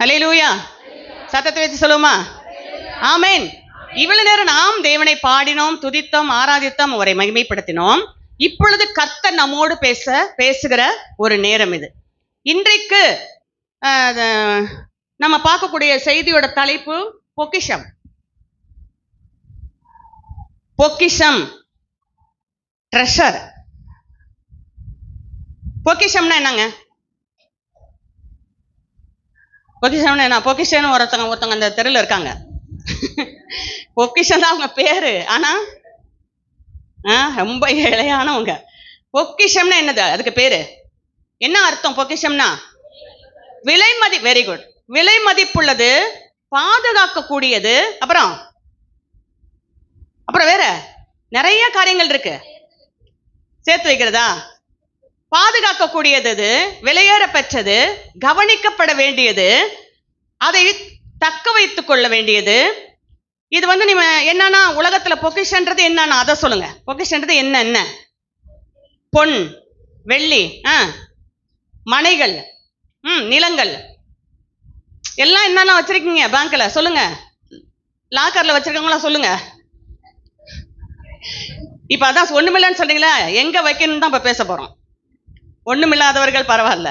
ஹல்லேலூயா. சத்தத்தை வச்சு சொல்லுவோமா? ஆமென். இவ்வளவு நேரம் நாம் தேவனை பாடினோம், துதித்தோம், ஆராதித்தோம், அவரை மகிமைப்படுத்தினோம். இப்பொழுது கர்த்தர் நம்மோடு பேசுகிற ஒரு நேரம் இது. இன்றைக்கு நம்ம பார்க்கக்கூடிய செய்தியோட தலைப்பு பொக்கிஷம். பொக்கிஷம், ட்ரெஷர். பொக்கிஷம்னா என்னங்க? பொக்கிஷம்னா என்ன? பொக்கிஷன் ஒருத்தவங்க அந்த தெருவில் இருக்காங்க. பொக்கிஷம் தான் அவங்க பேரு, ஆனா ரொம்ப இளையானவங்க. பொக்கிஷம்னா என்னது? அதுக்கு பேரு என்ன அர்த்தம்? பொக்கிஷம்னா வெரி குட், விலை மதிப்புள்ளது, பாதுகாக்கக்கூடியது. அப்புறம் வேற நிறைய காரியங்கள் இருக்கு. சேர்த்து வைக்கிறதா? பாதுகாக்கக்கூடியது, விலையேற பெற்றது, கவனிக்கப்பட வேண்டியது, அதை தக்க வைத்துக் கொள்ள வேண்டியது. இது நீங்க என்னன்னா, உலகத்துல பொக்கிஷன்றது என்னன்னா அதை சொல்லுங்க. பொக்கிஷன்றது என்ன? பொன், வெள்ளி, மனைகள், நிலங்கள் எல்லாம் என்னென்ன வச்சிருக்கீங்க பேங்க்ல? சொல்லுங்க. லாக்கர்ல வச்சிருக்கவங்களா சொல்லுங்க. இப்ப அதான் ஒண்ணுமில்லன்னு சொன்னீங்களா, எங்க வைக்கணும் தான் இப்ப பேச போறோம். ஒண்ணுமில்லாதவர்கள் பரவாயில்ல,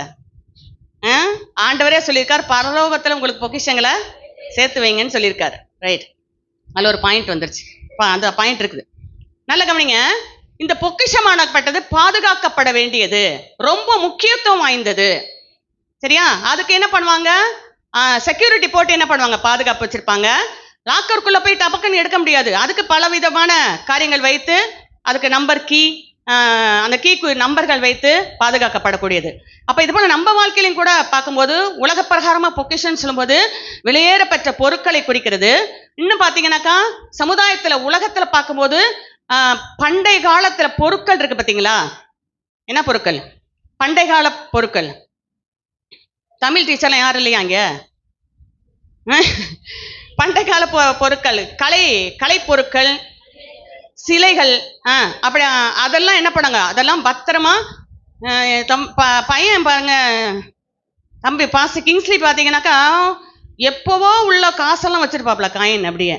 ஆண்டவரே சொல்லியிருக்காரு, பரலோகத்துல உங்களுக்கு பொக்கிஷங்களை சேர்த்து வைங்கன்னு சொல்லியிருக்காரு. ரைட், அதுல ஒரு பாயிண்ட் வந்துருச்சு. அந்த பாயிண்ட் இருக்குது, நல்ல கவனிங்க. இந்த பொக்கிஷமானப்பட்டது பாதுகாக்கப்பட வேண்டியது, ரொம்ப முக்கியத்துவம் வாய்ந்தது. சரியா? அதுக்கு என்ன பண்ணுவாங்க? செக்யூரிட்டி போட்டு என்ன பண்ணுவாங்க? பாதுகாப்பு வச்சிருப்பாங்க. லாக்கருக்குள்ள போய் டபக்குன்னு எடுக்க முடியாது. அதுக்கு பல விதமான காரியங்கள் வைத்து, அதுக்கு நம்பர் கீ, அந்த கீக்கு நம்பர்கள் வைத்து பாதுகாக்கப்படக்கூடியது. அப்ப இது போல நம்ம வாழ்க்கையிலும் கூட பார்க்கும்போது, உலக பிரகாரமா பொக்கிஷன் சொல்லும்போது வெளியேற பெற்ற பொருட்களை குறிக்கிறது. இன்னும் பாத்தீங்கன்னாக்கா, சமுதாயத்துல உலகத்துல பார்க்கும்போது பண்டைய காலத்துல பொருட்கள் இருக்கு பாத்தீங்களா? என்ன பொருட்கள்? பண்டைய கால பொருட்கள். தமிழ் டீச்சர்லாம் யாரும் இல்லையா இங்க? பண்டைய கால பொருட்கள், கலை பொருட்கள், சிலைகள், அப்படி அதெல்லாம் என்ன பண்ணாங்க? அதெல்லாம் பத்திரமா பையன் பாருங்க, தம்பி பாஸ் கிங்ஸ்லி பாத்தீங்கன்னாக்கா, எப்பவோ உள்ள காசெல்லாம் வச்சிருப்பாப்ல, காயின் அப்படியே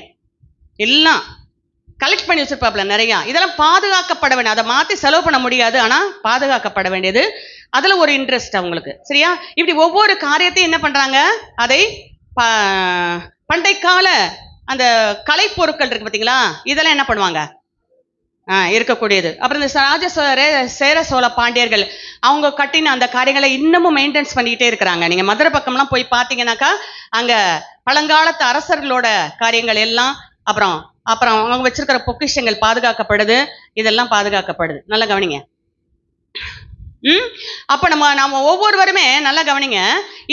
எல்லாம் கலெக்ட் பண்ணி வச்சிருப்பாப்ல நிறைய. இதெல்லாம் பாதுகாக்கப்பட வேண்டிய, அதை மாத்தி செலவு பண்ண முடியாது, ஆனா பாதுகாக்கப்பட வேண்டியது. அதுல ஒரு இன்ட்ரெஸ்ட் அவங்களுக்கு. சரியா? இப்படி ஒவ்வொரு காரியத்தையும் என்ன பண்றாங்க? அதை பண்டை கால அந்த கலை பொருட்கள் இருக்கு பாத்தீங்களா, இதெல்லாம் என்ன பண்ணுவாங்க? இருக்கக்கூடியது. அப்புறம் இந்த சேர சோழ பாண்டியர்கள் அவங்க கட்டின அந்த காரியங்களை இன்னமும் மெயின்டைன்ஸ் பண்ணிக்கிட்டே இருக்கிறாங்க. நீங்க மதுரை பக்கம்லாம் போய் பார்த்தீங்கன்னாக்கா, அங்க பழங்காலத்து அரசர்களோட காரியங்கள் எல்லாம், அப்புறம் அவங்க வச்சிருக்கிற பொக்கிஷங்கள் பாதுகாக்கப்படுது. இதெல்லாம் பாதுகாக்கப்படுது. நல்லா கவனிங்க. அப்ப நம்ம ஒவ்வொருவருமே நல்லா கவனிங்க.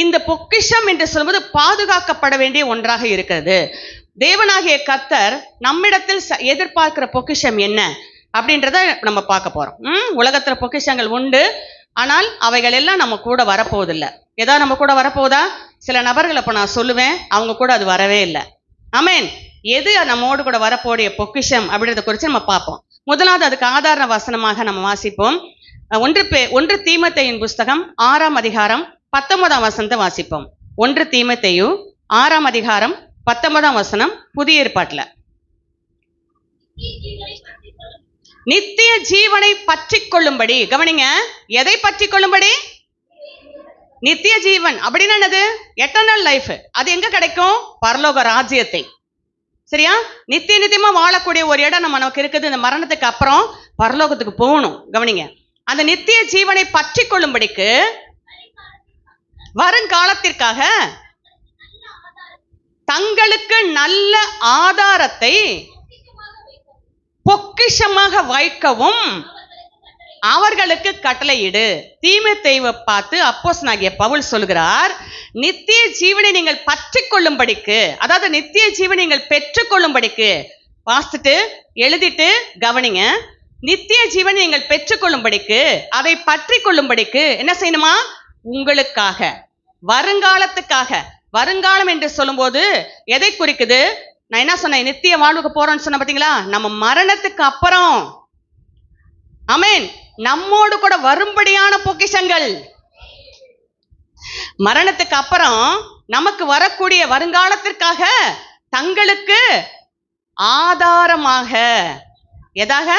இந்த பொக்கிஷம் என்று சொல்லும்போது பாதுகாக்கப்பட வேண்டிய ஒன்றாக இருக்கிறது. தேவனாகிய கர்த்தர் நம்மிடத்தில் எதிர்பார்க்கிற பொக்கிஷம் என்ன அப்படின்றத நம்ம பார்க்க போறோம். உலகத்துல பொக்கிஷங்கள் உண்டு, ஆனால் அவைகள் எல்லாம் நம்ம கூட வரப்போவதில்லை. ஏதாவது நம்ம கூட வரப்போதா? சில நபர்கள் அப்ப நான் சொல்லுவேன், அவங்க கூட அது வரவே இல்லை. ஆமென். எது நம்மோடு கூட வரப்போடைய பொக்கிஷம் அப்படின்றத குறித்து நம்ம பார்ப்போம். முதலாவது அதுக்கு ஆதார வசனமாக நம்ம வாசிப்போம். 1 தீமோத்தேயுவின் புஸ்தகம் 6ஆம் அதிகாரம் 19ஆம் வசனத்தை வாசிப்போம். 1 தீமோத்தேயு 6ஆம் அதிகாரம் 19ஆம் வசனம், புதிய ஏற்பாட்டுல. நித்திய ஜீவனை பற்றி கொள்ளும்படி. கவனிங்க, எதை பற்றி கொள்ளும்படி? நித்திய ஜீவன் அப்படின்னு என்னது? Eternal life. அது எங்க கிடைக்கும்? பரலோக ராஜ்யத்தை. சரியா? நித்தியமா வாழக்கூடிய ஒரு இடம் நமக்கு இருக்குது. இந்த மரணத்துக்கு அப்புறம் பரலோகத்துக்கு போகணும். கவனிங்க, அந்த நித்திய ஜீவனை பற்றி கொள்ளும்படிக்கு வருங்காலத்திற்காக தங்களுக்கு நல்ல ஆதாரத்தை பொக்கிஷமாக வைக்கவும் அவர்களுக்கு கட்டளையிடு. தீமோத்தேயுவை பார்த்து அப்போஸ்தலனாகிய பவுல் சொல்கிறார், நித்திய ஜீவனை நீங்கள் பற்றி கொள்ளும்படிக்கு, அதாவது நித்திய ஜீவனை நீங்கள் பெற்றுக்கொள்ளும்படிக்கு. வாசிட்டு எழுதிட்டு கவனிங்க. நித்திய ஜீவனை நீங்கள் பெற்றுக்கொள்ளும்படிக்கு, அதை பற்றி கொள்ளும்படிக்கு என்ன செய்யணுமா? உங்களுக்காக, வருங்காலத்துக்காக. வருங்காலம் என்று சொல்லும்போது எதை குறிக்குது? நான் என்ன சொன்னேன்? நித்திய வாழ்வுக்கு போறோம்னு சொன்ன பாத்தீங்களா? நம்ம மரணத்துக்கு அப்புறம், ஆமென், நம்மோடு கூட வரும்படியான பொக்கிஷங்கள். மரணத்துக்கு அப்புறம் நமக்கு வரக்கூடிய வருங்காலத்திற்காக தங்களுக்கு ஆதாரமாக, எதாக?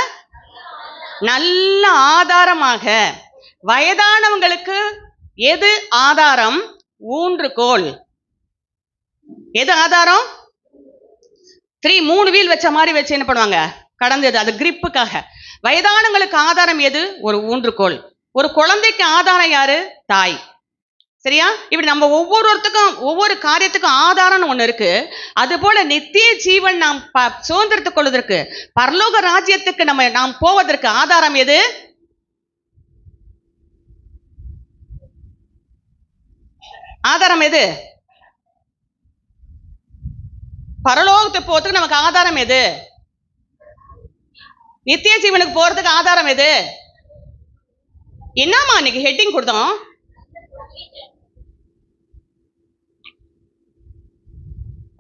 நல்ல ஆதாரமாக. வயதானவங்களுக்கு எது ஆதாரம்? ஊன்றுகோல். எது ஆதாரம்? 3 வீல் வச்ச மாதிரி வச்சு என்ன பண்ணுவாங்க? கடந்தது, அது கிரிப்புக்காக. வயதானவங்களுக்கு ஆதாரம் எது? ஒரு ஊன்றுகோல். ஒரு குழந்தைக்கு ஆதாரம் யாரு? தாய். சரியா? இப்படி நம்ம ஒவ்வொருத்தருக்கும் ஒவ்வொரு காரியத்துக்கும் ஆதாரம்னு ஒண்ணு இருக்கு. அது போல நித்திய ஜீவன் நாம் சுதந்திரத்துக் கொள்வதற்கு, பரலோக ராஜ்யத்துக்கு நாம் போவதற்கு ஆதாரம் எது? ஆதாரம் எது? பரலோகத்துக்கு போறதுக்கு நமக்கு ஆதாரம் எது? நித்திய ஜீவனுக்கு போறதுக்கு ஆதாரம் எது? என்னமா இன்னைக்கு ஹெட்டிங் கொடுத்தோம்?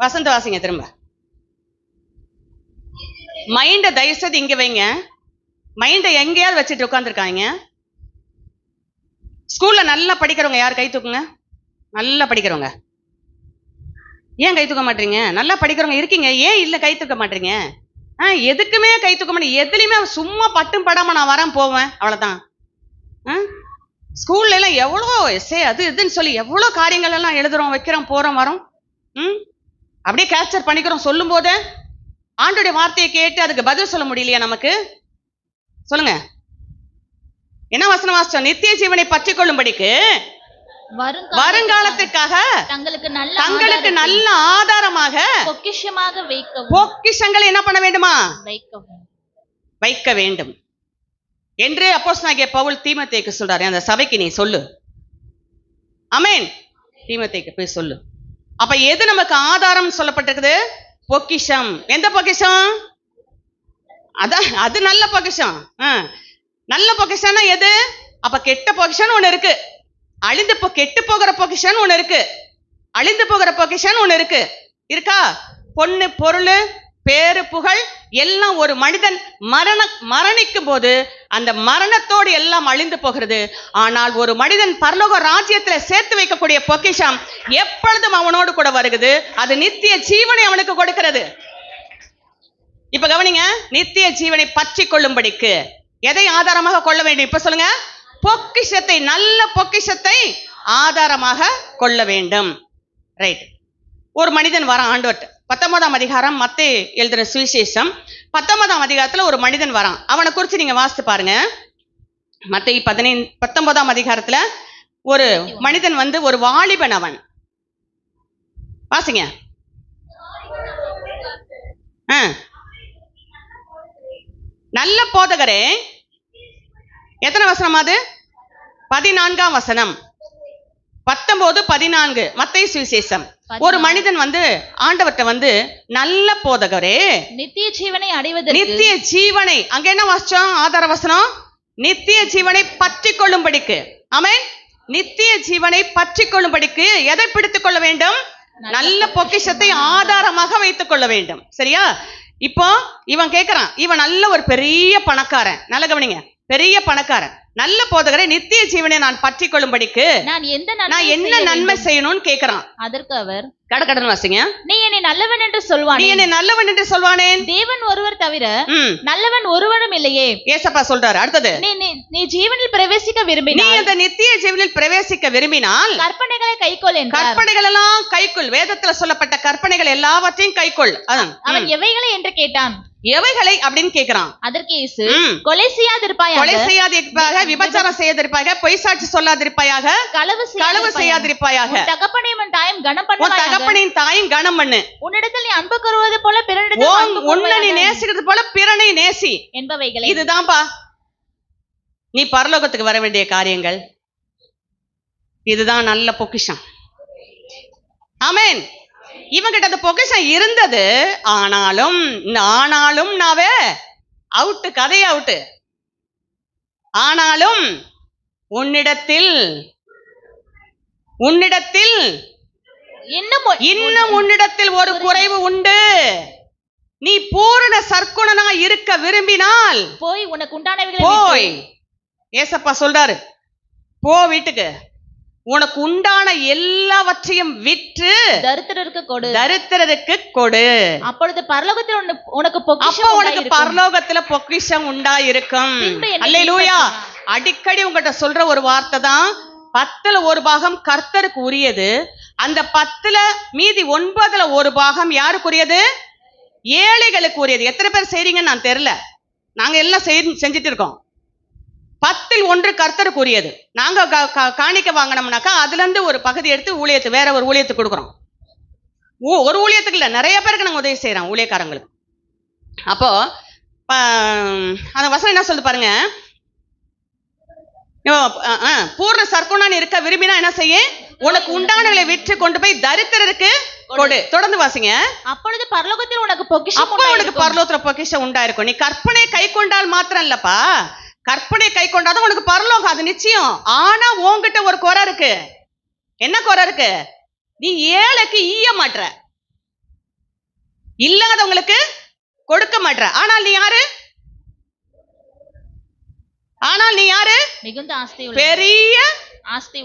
வசந்த வாசிங்க திரும்ப. மைண்ட தயவுசெய்து இங்க வைங்க. மைண்ட எங்கேயாவது வச்சுட்டு உட்காந்துருக்காங்க. ஸ்கூல்ல நல்லா படிக்கிறவங்க யார் கை தூக்குங்க? நல்லா படிக்கிறவங்க ஏன் கை தூக்க மாட்டீங்க? நல்லா படிக்கிறவங்க இருக்கீங்க, ஏன் இல்ல கை தூக்க மாட்டீங்க? எதுக்குமே கை தூக்க மாட்டேங்க. எதுலையுமே சும்மா பட்டும் படாம நான் வரேன் போவேன், அவ்வளவுதான். ஸ்கூல்ல எல்லாம் எவ்வளோ எஸ்ஸே அது இதுன்னு சொல்லி எவ்வளோ காரியங்கள் எல்லாம் எழுதுறோம், வைக்கிறோம், போறோம், வரோம். அப்படியே கேப்சர் பண்ணிக்கிறோம். சொல்லும் போது ஆண்டோடைய வார்த்தையை கேட்டு அதுக்கு பதில் சொல்ல முடியலையா நமக்கு? சொல்லுங்க. என்ன வசனம் வாசிச்சோம்? நித்திய ஜீவனை பற்றி கொள்ளும்படிக்கு வருங்காலத்திற்காக தங்களுக்கு நல்ல ஆதாரமாக பொக்கிஷங்களை என்ன பண்ண வேண்டுமா? வைக்க வேண்டும் என்று அப்போஸ்தலனாகிய பவுல் தீமோத்தேயுக்கு சொல்றாரு. அந்த சபைக்கு நீ சொல்லு. ஆமென். தீமோத்தேயுக்கு போய் சொல்லு. அப்ப எது நமக்கு ஆதாரம் சொல்லப்பட்டிருக்குது? பொக்கிஷம். எந்த பொக்கிஷம்? அதான், அது நல்ல பொக்கிஷம். நல்ல பொக்கிஷம்னா எது? அப்ப கெட்ட பொக்கிஷம் ஒண்ணு இருக்கு. கெட்டு போகிற பொக்கிஷன் ஒண்ணு இருக்கு. அழிந்து போகிற பொக்கிஷன் ஒண்ணு இருக்கு. இருக்கா? பொண்ணு, பொருள், பேரு, புகழ் எல்லாம் ஒரு மனிதன் மரணிக்கும் போது அந்த மரணத்தோடு எல்லாம் அழிந்து போகிறது. ஆனால் ஒரு மனிதன் பரலோக ராஜ்யத்துல சேர்த்து வைக்கக்கூடிய பொக்கிஷம் எப்பொழுதும் அவனோடு கூட வருகிறது. அது நித்திய ஜீவனை அவனுக்கு கொடுக்கிறது. இப்ப கவனிங்க. நித்திய ஜீவனை பற்றி கொள்ளும்படிக்கு எதை ஆதாரமாக கொள்ள வேண்டும்? இப்ப சொல்லுங்க. பொக்கிஷத்தை, நல்ல பொக்கிஷத்தை ஆதாரமாக கொள்ள வேண்டும். ரைட். ஒரு மனிதன் வரான் ஆண்டவர்ட்ட. 19ஆம் அதிகாரம் மத்தேயு எழுதின சுவிசேஷம் 19ஆம் அதிகாரத்துல ஒரு மனிதன் வரான். அவனை குறிச்சு நீங்க வாசித்து பாருங்க. மத்தேயு 19ஆம் அதிகாரத்துல ஒரு மனிதன் வந்து ஒரு வாலிபன். அவன் வாசிங்க. நல்ல போதகரே, எத்தனை வசனம் அது? 14ஆம் வசனம். 19:14 மத்தேயு சுவிசேஷம். ஒரு மனிதன் வந்து ஆண்டவர்ட்ட வந்து, நல்ல போதகரே, நித்திய ஜீவனை அடைவதற்கு, நித்திய ஜீவனை, அங்க என்ன வாசிச்சோம்? ஆதார வசனம், நித்திய ஜீவனை பற்றி கொள்ளும்படிக்கு. ஆமென். நித்திய ஜீவனை பற்றி கொள்ளும்படிக்கு எதை பிடித்துக் கொள்ள வேண்டும்? நல்ல பொக்கிஷத்தை ஆதாரமாக வைத்துக் கொள்ள வேண்டும். சரியா? இப்போ இவன் கேட்கிறான். இவன் நல்ல ஒரு பெரிய பணக்காரன். நல்ல கவனிங்க. பெரிய பணக்காரன். நல்ல போதகரை, நித்திய ஜீவனை நான் பற்றி கொள்ளும்படிக்கு நான் என்ன நன்மை செய்யணும்னு கேட்கிறான். அதற்கு அவர், கடகடன் வாசிங்க. நீ என்னை நல்லவன் என்று சொல்வானே. நீ என்னை நல்லவன் என்று சொல்வானே. தேவன் ஒருவர் தவிர நல்லவன் ஒருவனும் இல்லையே. ஏசப்பா சொல்றாரு. அடுத்தது, நீ ஜீவனில் பிரவேசிக்க விரும்பினால், நீ அந்த நித்திய ஜீவனில் பிரவேசிக்க விரும்பினால் கற்பனைகளை கைக்கொள் என்றார். கற்பனைகள் எல்லாம் கைக்கொள். வேதத்துல சொல்லப்பட்ட கற்பனைகள் எல்லாவற்றையும் கைக்கொள். அவன் எவைகளை என்று கேட்டான். எவைகளை அப்படின்னு கேட்கிறான். அதற்கு இயேசு, கொலை செய்யாதிருப்பாயாக, கொலை செய்யாதிருப்பாயாக, விபச்சாரம் செய்யாதிருப்பாயாக, பொய் சாட்சி சொல்லாதிருப்பாயாக, களவு செய்யாதிருப்பாயாக, தகப்பனையும் தாயும் கனம் பண்ணு, தகப்பனின் தாயும் கனம் பண்ணு, உன்னிடத்தில் நீ அன்பு கூறுவது போல பிறனிடத்தில் உன்னை நீ நேசிக்கிறது போல பிறனை நேசி என்பவைகளை. இதுதான்பா நீ பரலோகத்துக்கு வர வேண்டிய காரியங்கள். இதுதான் நல்ல பொக்கிஷம். ஆமென். இவங்கிட்ட அந்த பொக்கிஷம் இருந்தது. ஆனாலும் நாவே அவுட்டு, கதையை அவுட்டு. ஆனாலும் உன்னிடத்தில் இன்னும் உன்னிடத்தில் ஒரு குறைவு உண்டு. நீ பூரண சற்குணனா இருக்க விரும்பினால் போய் உனக்கு உண்டானவைகளை போய். ஏசப்பா சொல்றாரு, போ வீட்டுக்கு, உனக்கு உண்டான எல்லாவற்றையும் விற்று தரித்திரருக்கு கொடு. அப்பொழுது பரலோகத்தில் உனக்கு அப்ப பொக்கிஷம் உனக்கு உண்டாயிருக்கும். பரலோகத்துல பொக்கிஷம் உண்டாயிருக்கும். பின்பு என்னை அல்லேலூயா. பின்பற்றினார். அடிக்கடி உங்ககிட்ட சொல்ற ஒரு வார்த்தை தான், 10ல் 1 பாகம் கர்த்தருக்கு உரியது. அந்த 10ல் மீதி 9ல் 1 பாகம் யாருக்குரியது? ஏழைகளுக்கு உரியது. எத்தனை பேர் செய்றீங்கன்னு நான் தெரியல. நாங்க எல்லாம் செஞ்சுட்டு இருக்கோம். 10ல் 1 கர்த்தருக்கு உரியது. நாங்க காணிக்க வாங்கினோம்னாக்கா அதுல இருந்து ஒரு பகுதி எடுத்து ஊழியத்துக்கு, வேற ஒரு ஊழியத்துக்கு கொடுக்குறோம். ஒரு ஊழியத்துக்கு இல்ல, நிறைய பேருக்கு நாங்க உதவி செய்யறோம், ஊழியக்காரங்களுக்கு. அப்போ அந்த வசனம் என்ன சொல்லுது பாருங்க, பூர்ண சர்க்குணான் இருக்க விரும்பினா என்ன செய்ய, உனக்கு உண்டானவர்களை விற்று கொண்டு போய் தரித்திரருக்கு கொடு. தொடர்ந்து வாசிங்க. அப்பொழுது பரலோகத்தில் உனக்கு பொக்கிஷம் அப்ப உனக்கு பரலோகத்துல பொக்கிஷம் உண்டாயிருக்கும். நீ கற்பனை கை கொண்டால் மாத்திரம் இல்லப்பா, கற்பனை கை கொண்டாதான் உனக்கு பரலோகம், அது நிச்சயம். ஆனா உன்கிட்ட ஒரு குறை இருக்கு. என்ன குறை இருக்கு? நீ ஏழைக்கு ஈய மாட்ற, இல்லாதவங்களுக்கு கொடுக்க மாட்ற. ஆனால் நீ யாரு? மிகுந்த ஆஸ்தி பெரிய ஆஸ்தி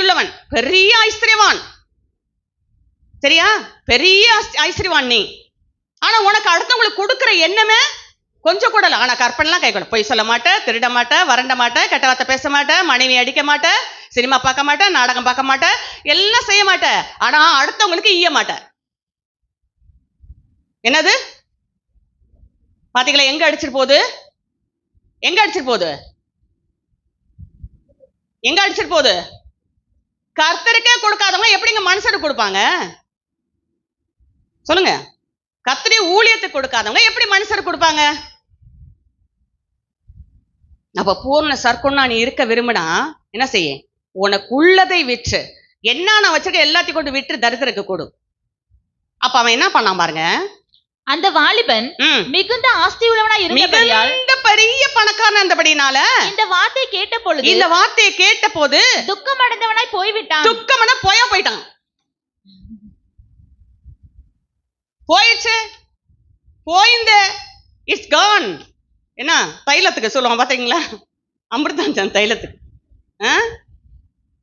உள்ளவன், பெரிய ஐஸ்வர்யவான். சரியா? பெரிய ஐஸ்வர்யவான் நீ. ஆனா உனக்கு அடுத்தவங்களுக்கு கொடுக்கிற எண்ணமே கொஞ்சம் கூட இல்ல. ஆனா கற்பனைலாம் கை கொள்ள, பொய் சொல்ல மாட்டேன், திருட மாட்டேன், வறண்ட மாட்டேன், கெட்ட வார்த்தை பேச மாட்டேன், மனைவி அடிக்க மாட்டேன், சினிமா பார்க்க மாட்டேன், நாடகம் பார்க்க மாட்டேன், எல்லாம் செய்ய மாட்டேன். ஆனா அடுத்தவங்களுக்கு ஈய மாட்டேன். என்னது பாத்தீங்களா? எங்க அடிச்சிட்டு போகுது? கர்த்தருக்கே கொடுக்காதவங்க எப்படிங்க மனுஷருக்கு கொடுப்பாங்க? சொல்லுங்க. கர்த்தருடைய ஊழியத்துக்கு கொடுக்காதவங்க எப்படி மனுஷருக்கு கொடுப்பாங்க? அப்ப பூர்ண சர்க்குணா நீ இருக்க விரும்பினா என்ன செய்ய? உனக்கு உள்ளதை விற்று, என்ன நான் வச்சிருக்க எல்லாத்தையும் கொண்டு விற்று தரித்திரருக்கு கொடு. அப்ப அவன் என்ன பண்ணான் பாருங்க, அந்த வாலிபன் மிகுந்த ஆஸ்தி உள்ளவனா இருந்தபடியால், மிகுந்த பெரிய பணக்காரன் இருந்தபடினால இந்த வார்த்தையை கேட்ட போது துக்கம் அடைந்தவனாய் போய்விட்டான். துக்கமன போயிட்டான். போயிடுச்சு, போயிந்த இட்ஸ் கான். என்ன தைலத்துக்கு சொல்லுவான் பாத்தீங்களா, அமிர்தாஞ்சன் தைலத்துக்கு.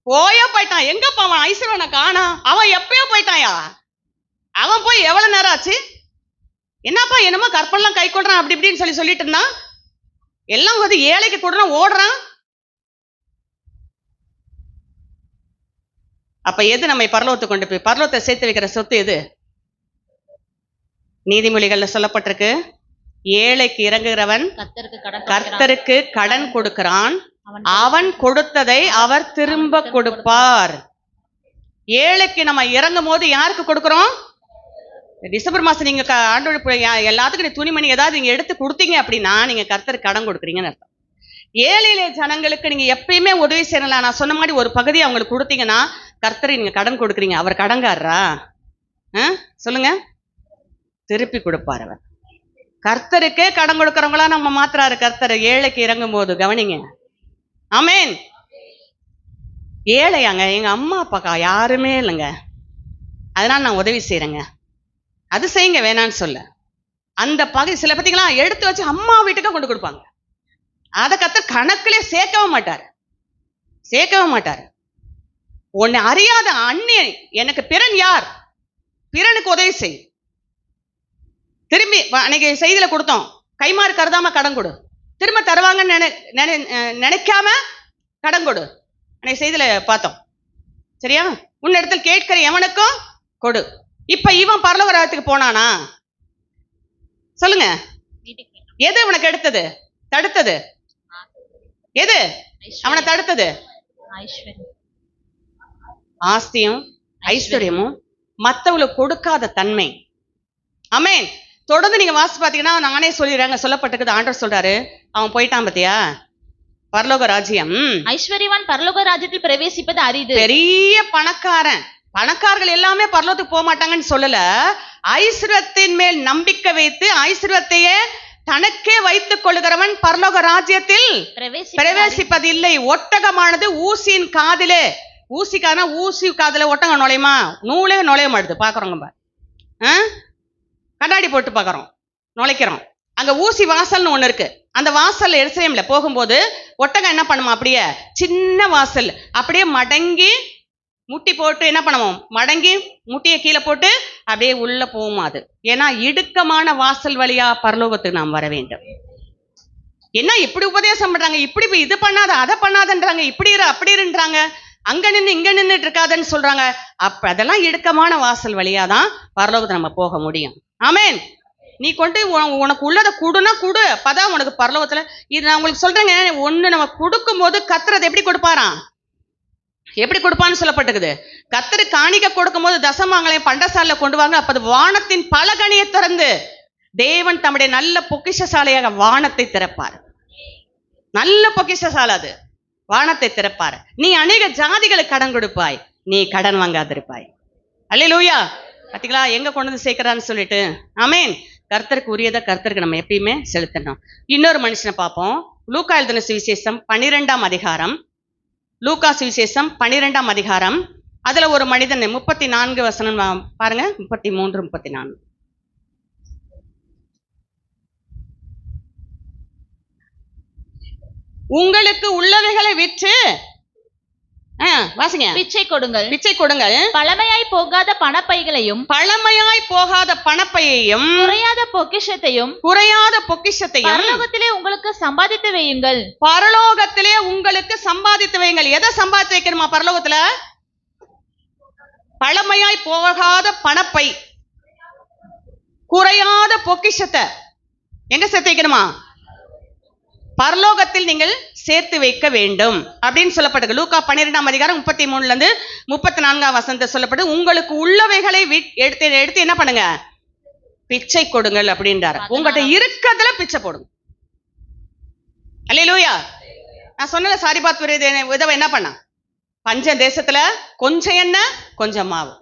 போயிட்டான். எங்க போவான்? ஐஸ்வர்யனை காணா. அவன் எப்பயோ போயிட்டாயா? அவன் போய் எவ்வளவு நேரம் ஆச்சு? என்னப்பா என்னமோ கற்பெல்லாம் கை கொள்றான் அப்படி இப்படின்னு சொல்லிட்டு இருந்தான். எல்லாம் வந்து ஏழைக்கு கொடுறான், ஓடுறான். அப்ப எது நம்மை பரலோகத்தை கொண்டு போய் பரலோகத்தை சேர்த்து வைக்கிற சொத்து எது? நீதிமொழிகள்ல சொல்லப்பட்டிருக்கு, ஏழைக்கு இறங்குகிறவன் கர்த்தருக்கு கடன் கொடுக்கிறான், அவன் கொடுத்ததை அவர் திரும்ப கொடுப்பார். ஏழைக்கு நம்ம இறங்கும் போது யாருக்கு கொடுக்கிறோம்? டிசம்பர் மாசம் நீங்க ஆண்டோட எல்லாத்துக்கும் துணிமணி ஏதாவது நீங்க எடுத்து கொடுத்தீங்க அப்படின்னா நீங்க கர்த்தருக்கு கடன் கொடுக்குறீங்கன்னு அர்த்தம். ஏழை ஜனங்களுக்கு நீங்க எப்பயுமே உதவி செய்யலாம். நான் சொன்ன மாதிரி ஒரு பகுதி அவங்களுக்கு கொடுத்தீங்கன்னா கர்த்தரை நீங்க கடன் கொடுக்குறீங்க. அவர் கடன்காரரா? சொல்லுங்க. திருப்பி கொடுப்பார் அவர். கர்த்தருக்கே கடன் கொடுக்கறவங்களா நம்ம மாத்துறாரு கர்த்தர் ஏழைக்கு இறங்கும் போது. கவனிங்க. ஆமேன். ஏழையாங்க, எங்க அம்மா அப்பாக்கா யாருமே இல்லைங்க, அதனால நான் உதவி செய்யறேங்க. அது செய்யுங்க, வேணான்னு சொல்ல. அந்த பகுதி சில பத்திங்களா எடுத்து வச்சு அம்மா வீட்டுக்கு கொண்டு கொடுப்பாங்க. அதை கர்த்தர் கணக்கிலே சேர்க்கவே மாட்டார். உன்னை அறியாத அண்ணி எனக்கு பிறன் யார்? பிறனுக்கு உதவி செய். திரும்பி அன்னைக்கு செய்தியில கொடுத்தோம், கைமாறு கருதாம கடன் கொடு, திரும்ப தருவாங்கன்னு நினைக்காம கடன் கொடு. அன்னைக்கு செய்தியில பார்த்தோம். சரியா? உன்ன இடத்துல கேட்கிற எவனுக்கும் கொடு. இப்ப இவன் பரலோக ராஜ்யத்துக்கு போனானா? சொல்லுங்க. எது அவனுக்கு எடுத்தது? தடுத்தது எது? அவனை தடுத்தது ஆஸ்தியும் ஐஸ்வர்யமும் மற்றவங்களுக்கு கொடுக்காத தன்மை. ஆமென். தொடர்ந்து நீங்க வாசி பாத்தீங்கன்னா நானே சொல்லிடுறாங்க, சொல்லப்பட்டிருக்குது. ஆண்டவர் சொல்றாரு, அவன் போயிட்டான் பத்தியா பரலோக ராஜ்யம். ஐஸ்வர்யவான் பரலோக ராஜ்யத்தில் பிரவேசிப்பது அரிது. பெரிய பணக்காரர்கள் எல்லாமே பரலோகத்துக்கு போக மாட்டாங்கன்னு சொல்லல. ஐஸ்வர்யத்தின் மேல் நம்பிக்கை வைத்து ஐஸ்வர்யத்தையே தனக்கே வைத்துக் கொள்கிறவன் பரலோக ராஜ்யத்தில் பிரவேசிப்பதில்லை. ஒட்டகமானது ஊசியின் காதிலே, ஊசி காதுல ஒட்டகம் நுழையுமா? நூலே நுழைய மாட்டுது. பாக்குறோங்க, கண்ணாடி போட்டு பாக்குறோம், நுழைக்கிறோம். அங்க ஊசி வாசல்னு ஒண்ணு இருக்கு, அந்த வாசல் எருசலேம்ல போகும்போது ஒட்டகம் என்ன பண்ணுமா, அப்படியே சின்ன வாசல் அப்படியே மடங்கி முட்டி போட்டு என்ன பண்ணுவோம், மடங்கி முட்டியை கீழே போட்டு அப்படியே உள்ள போவோம். அது ஏன்னா இடுக்கமான வாசல் வழியா பரலோகத்துக்கு நாம் வர வேண்டும். என்ன இப்படி உபதேசம் பண்றாங்க, இப்படி இது பண்ணாத அதை பண்ணாதன்றாங்க, இப்படி இரு அப்படி இருன்றாங்க, அங்க நின்று இங்க நின்றுட்டு இருக்காதுன்னு சொல்றாங்க. அப்ப அதெல்லாம் இடுக்கமான வாசல் வழியாதான் பரலோகத்தை நம்ம போக முடியும். ஆமென். நீ கொண்டு உனக்கு உள்ளதை கொடுனா கொடு, அப்பதான் உனக்கு பரலோகத்துல. இது நான் உங்களுக்கு சொல்றேங்க, ஒண்ணு நம்ம கொடுக்கும் போது கர்த்தர் எப்படி கொடுப்பாராம், எப்படி கொடுப்பான்னு சொல்லப்பட்டிருக்குது. கர்த்தர் காணிக்க கொடுக்கும் போது தசமாங்களையும் பண்டசாலையில கொண்டு வாங்க. அப்ப வானத்தின் பலகணியை திறந்து தேவன் தம்முடைய நல்ல பொக்கிஷசாலையாக வானத்தை திறப்பார். நல்ல பொக்கிஷசாலை அது, வானத்தை திறப்பார். நீ அநேக ஜாதிகளுக்கு கடன் கொடுப்பாய், நீ கடன் வாங்காதிருப்பாய். அல்லேலூயா. பாத்தீங்களா எங்க கொண்டு வந்து சேர்க்கிறான்னு சொல்லிட்டு. ஆமென். கர்த்தருக்கு உரியதை கர்த்தருக்கு நம்ம எப்பயுமே செலுத்தணும். இன்னொரு மனுஷனை பார்ப்போம். லூக்கா எழுதின சுவிசேஷம் 12ஆம் அதிகாரம். லூக்கா சுவிசேஷம் 12ஆம் அதிகாரம். அதுல ஒரு மனிதன் 34 வசனம் பாருங்க, 33 34. உங்களுக்கு உள்ளவைகளை விற்று வாசிங்க, பிச்சை கொடுங்கள், பிச்சை கொடுங்கள். பழமையாய் போகாத பணப்பைகளையும், பழமையாய் போகாத பணப்பையையும், குறையாத பொக்கிஷத்தையும், குறையாத பொக்கிஷத்தையும் பரலோகத்திலே உங்களுக்கு சம்பாதித்து வையுங்கள். பரலோகத்திலே உங்களுக்கு சம்பாதித்து வையுங்கள். எதை சம்பாதித்து வைக்கணுமா பரலோகத்துல? பழமையாய் போகாத பணப்பை, குறையாத பொக்கிஷத்தை எங்க சேர்த்து வைக்கணுமா? பரலோகத்தில் நீங்கள் சேர்த்து வைக்க வேண்டும் அப்படின்னு சொல்லப்பட்டது. லூக்கா 12ஆம் அதிகாரம் 33ல இருந்து 34ஆம் வசனத்தை சொல்லப்பட்டு, உங்களுக்கு உள்ளவைகளை எடுத்து என்ன பண்ணுங்க, பிச்சை கொடுங்கள் அப்படின்றாரு. உங்கள்கிட்ட இருக்கிறதுல பிச்சை போடுங்க. அல்லேலூயா. நான் சொன்னல சாரிபாத் விதவை என்ன பண்ணா, பஞ்ச தேசத்துல கொஞ்சம் எண்ணெய் கொஞ்சம் மாவு.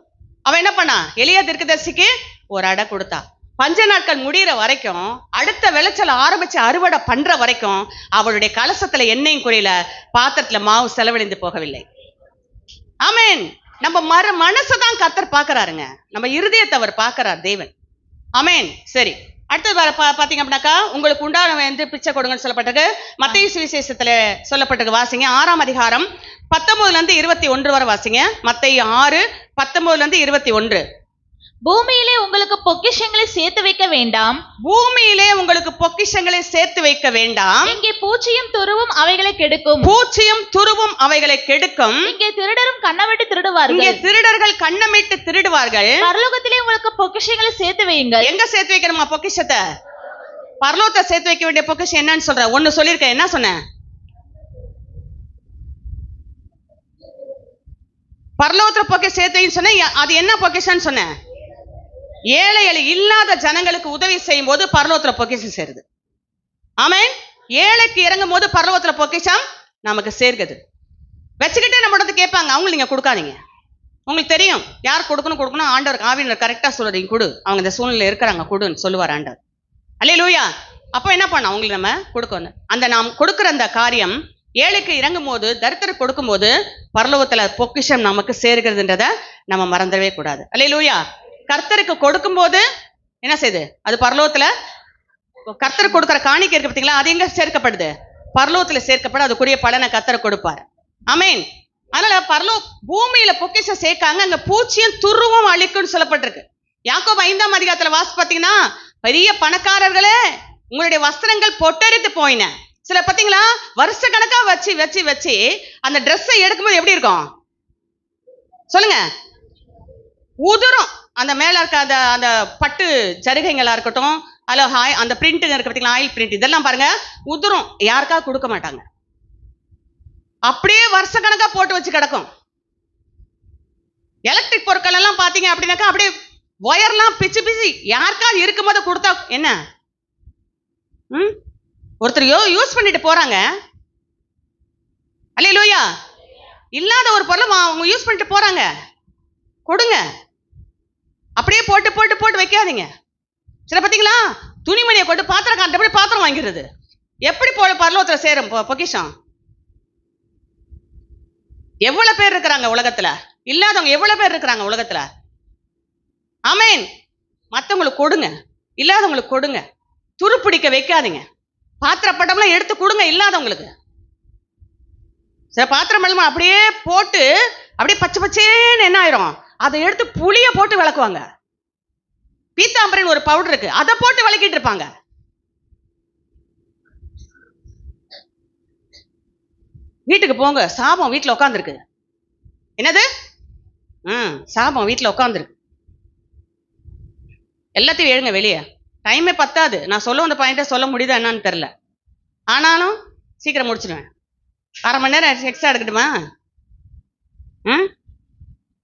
அவன் என்ன பண்ணா, எலியா தீர்க்கதரிசிக்கு ஒரு அடை கொடுத்தா. பஞ்ச நாட்கள் முடிகிற வரைக்கும், அடுத்த விளைச்சல் ஆரம்பிச்சு அறுவடை பண்ற வரைக்கும் அவளுடைய கலசத்துல எண்ணெயும் குறையில, பாத்திரத்துல மாவு செலவழிந்து போகவில்லை. ஆமென். நம்ம மனசதான் கர்த்தர் பாக்குறாருங்க, நம்ம இருதயத்தை அவர் பாக்குறார் தேவன். ஆமென். சரி, அடுத்தது பாத்தீங்க அப்படின்னாக்கா, உங்களுக்கு உண்டான பிச்சை கொடுங்கன்னு சொல்லப்பட்டது. மத்தேயு சுவிசேஷத்துல சொல்லப்பட்டது. வாசிங்க 6ஆம் அதிகாரம் 19ல இருந்து 21 வரை வாசிங்க. மத்தேயு 6 19ல இருந்து 21. பூமியிலே உங்களுக்கு பொக்கிஷங்களை சேர்த்து வைக்க வேண்டாம், பூமியிலே உங்களுக்கு பொக்கிஷங்களை சேர்த்து வைக்க வேண்டாம், இங்கே பூச்சியும் துருவும் அவைகளை கெடுக்கும், பூச்சியும் துருவும் அவைகளை கெடுக்கும், இங்கே திருடரும் கண்ணமிட்டு திருடுவார்கள், இங்கே திருடர்கள் கண்ணமிட்டு திருடுவார்கள். பரலோகத்திலே உங்களுக்கு பொக்கிஷங்களை சேர்த்து வையுங்கள். எங்க சேர்த்து வைக்கணுமா பொக்கிஷத்தை? பரலோகத்தை சேர்த்து வைக்க வேண்டிய பொக்கிஷம் என்னன்னு சொல்ற ஒன்னு சொல்லிருக்கேன். என்ன சொன்ன? பரலோகத்துல பொக்கிஷம் சேர்த்து வைன்னு சொன்ன. அது என்ன பொக்கிஷம்னு சொன்ன? ஏழை இல்லாத ஜனங்களுக்கு உதவி செய்யும் போது பரலோகத்துல பொக்கிஷம் சேருது. ஆமென். ஏழைக்கு இறங்கும் போது பரலோகத்துல பொக்கிஷம் நமக்கு சேர்க்குது. வச்சுக்கிட்டே நம்ம கேட்பாங்க, அவங்களுக்கு நீங்க கொடுக்காதீங்க, உங்களுக்கு தெரியும் யார் கொடுக்கணும். ஆண்டவர் ஆவியினர் கரெக்டா சொல்றீங்க, கொடு, அவங்க இந்த சூழ்நிலை இருக்கிறாங்க, கொடுன்னு சொல்லுவார் ஆண்டவர். அல்லேலூயா. அப்போ என்ன பண்ண, அவங்களுக்கு நம்ம கொடுக்கணும். அந்த நாம் கொடுக்குற அந்த காரியம் ஏழைக்கு இறங்கும் போது, தரித்திரம் கொடுக்கும் போது பரலோகத்துல பொக்கிஷம் நமக்கு சேர்கிறதுன்றத நம்ம மறந்துடவே கூடாது. அல்லேலூயா. கர்த்தருக்கு கொடுக்கும் போது என்ன செய்யுது, அது பரலோகத்துல கர்த்தருக்கு கொடுக்கிற காணிக்கை இருக்கு பார்த்தீங்களா, அது எங்க சேர்க்கப்படுது? பரலோகத்துல சேர்க்கப்பட அதுக்குரிய பலனை கர்த்தர் கொடுப்பார். ஆமென். அதனால பூமியில பொக்கிஷம் சேர்க்காங்க, அங்க பூச்சியும் துருவும் அழிக்கும்னு சொல்லப்பட்டிருக்கு. யாக்கோபு 5ஆம் அதிகாரத்துல வாசி பார்த்தீங்கன்னா, பெரிய பணக்காரர்களே உங்களுடைய வஸ்திரங்கள் பொட்டரித்து போயின. சில பார்த்தீங்களா வருஷ கணக்கா வச்சு வச்சு வச்சு அந்த ட்ரெஸ்ஸை எடுக்கும்போது எப்படி இருக்கும் சொல்லுங்க? உதிரும். அந்த மேல இருக்க அந்த பட்டு ஜருகைங்களா இருக்கட்டும், அல்ல அந்த பிரிண்ட் இருக்கு பார்த்தீங்களா, ஆயில் பிரிண்ட், இதெல்லாம் பாருங்க உதிரும். யாருக்கா கொடுக்க மாட்டாங்க, அப்படியே வருஷ கணக்கா போட்டு வச்சு கிடக்கும். எலக்ட்ரிக் பொருட்கள் எல்லாம் பாத்தீங்க அப்படின்னாக்கா அப்படியே ஒயர்லாம் பிச்சு பிச்சு யாருக்காவது இருக்கும் போது கொடுத்தா என்ன, ஒருத்தர் யூஸ் பண்ணிட்டு போறாங்க. அல்லேலூயா. இல்லாத ஒரு பொருளை அவங்க யூஸ் பண்ணிட்டு போறாங்க, கொடுங்க. அப்படியே போட்டு போட்டு போட்டு வைக்காதீங்க. சில பார்த்தீங்களா துணிமணியை கொண்டு பாத்திரம் காட்டப்படி பாத்திரம் வாங்கிறது. எப்படி போல பரலோகத்துல சேரும் பொக்கிஷம்? எவ்வளவு பேர் இருக்கிறாங்க உலகத்துல, இல்லாதவங்க எவ்வளவு பேர் இருக்கிறாங்க உலகத்துல. ஆமென். மற்றவங்களுக்கு கொடுங்க, இல்லாதவங்களுக்கு கொடுங்க, துருப்பிடிக்க வைக்காதீங்க. பாத்திரப்பட்டம்லாம் எடுத்து கொடுங்க இல்லாதவங்களுக்கு. சில பாத்திரம் அப்படியே போட்டு அப்படியே பச்சை பச்சேன்னு என்ன ஆயிரும், அதை எடுத்து புளிய போட்டு விளக்குவாங்க. பீத்தாம்பரின் ஒரு பவுடர் இருக்கு, அதை போட்டு விளக்கிட்டு இருப்பாங்க. வீட்டுக்கு போங்க, சாபம் வீட்டுல உட்காந்துருக்கு. என்னது? சாபம் வீட்டுல உட்காந்துருக்கு. எல்லாத்தையும் எழுங்க வெளியே, டைமே பத்தாது. நான் சொல்ல வந்த பாயிண்ட சொல்ல முடியுதா என்னன்னு தெரியல, ஆனாலும் சீக்கிரம் முடிச்சிடுவேன். 1/2 மணி நேரம் எக்ஸ்ட்ரா எடுக்கட்டுமா?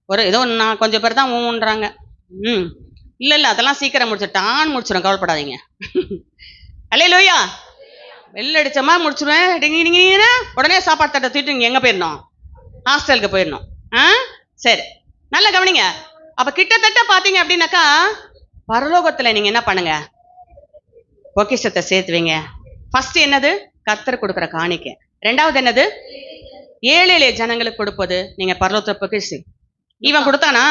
ஒரு ஏதோ நான் கொஞ்சம் பேர் தான் ஊன்றாங்க. இல்ல அதெல்லாம் சீக்கிரம் முடிச்சிட்டான்னு முடிச்சிடும், கவலைப்படாதீங்க. அல்லேலூயா. வெள்ள அடிச்சமா முடிச்சிடுவேன். உடனே சாப்பாடு தட்டை தூக்கிட்டு நீங்க எங்க போயிடணும்? ஹாஸ்டலுக்கு போயிடணும். சரி, நல்ல கவனிங்க. அப்ப கிட்டத்தட்ட பாத்தீங்க அப்படின்னாக்கா, பரலோகத்துல நீங்க என்ன பண்ணுங்க? பொக்கிஷத்தை சேர்த்துவீங்க. ஃபர்ஸ்ட் என்னது? கர்த்தர் கொடுக்குற காணிக்கை. 2வது என்னது? ஏழை ஜனங்களுக்கு கொடுப்பது. நீங்க பரலோகத்துல பொக்கிஷம். இவன் கொடுத்தானா?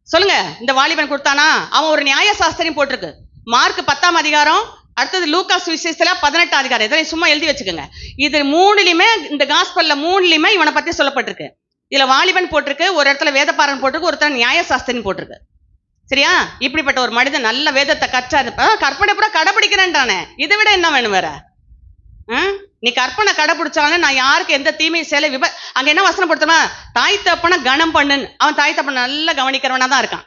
சொல்லுங்க, இந்த வாலிபன் கொடுத்தானா? அவன் ஒரு நியாய சாஸ்திரம் போட்டிருக்கு. மார்க் 10ஆம் அதிகாரம், அடுத்தது லூக்கா சுவிசேஷத்துல 18ஆம் அதிகாரம். இதெல்லாம் சும்மா எழுதி வச்சுக்கோங்க. இது 3லையுமே, இந்த காஸ்பல்ல 3லையுமே இவனை பத்தி சொல்லப்பட்டிருக்கு. இதுல வாலிபன் போட்டிருக்கு, ஒரு இடத்துல வேதப்பாரன் போட்டிருக்கு, ஒருத்தர் நியாய சாஸ்திரம் போட்டிருக்கு. சரியா? இப்படிப்பட்ட ஒரு மனிதன் நல்ல வேதத்தை கற்றாரு, கற்பனை பூரா கடைபிடிக்கிறேன்டானே. இதை விட என்ன வேணும் வேற? நீ கற்பனை கடைபிடிச்சாலும் நான் யாருக்கு எந்த தீமை செய்யல. அங்க என்ன வசனம் போடுத்தமா? தாய் தப்பனை கனம் பண்ணுன்னு. அவன் தாய் தப்பனை நல்லா கவனிக்கிறவனா தான் இருக்கான்.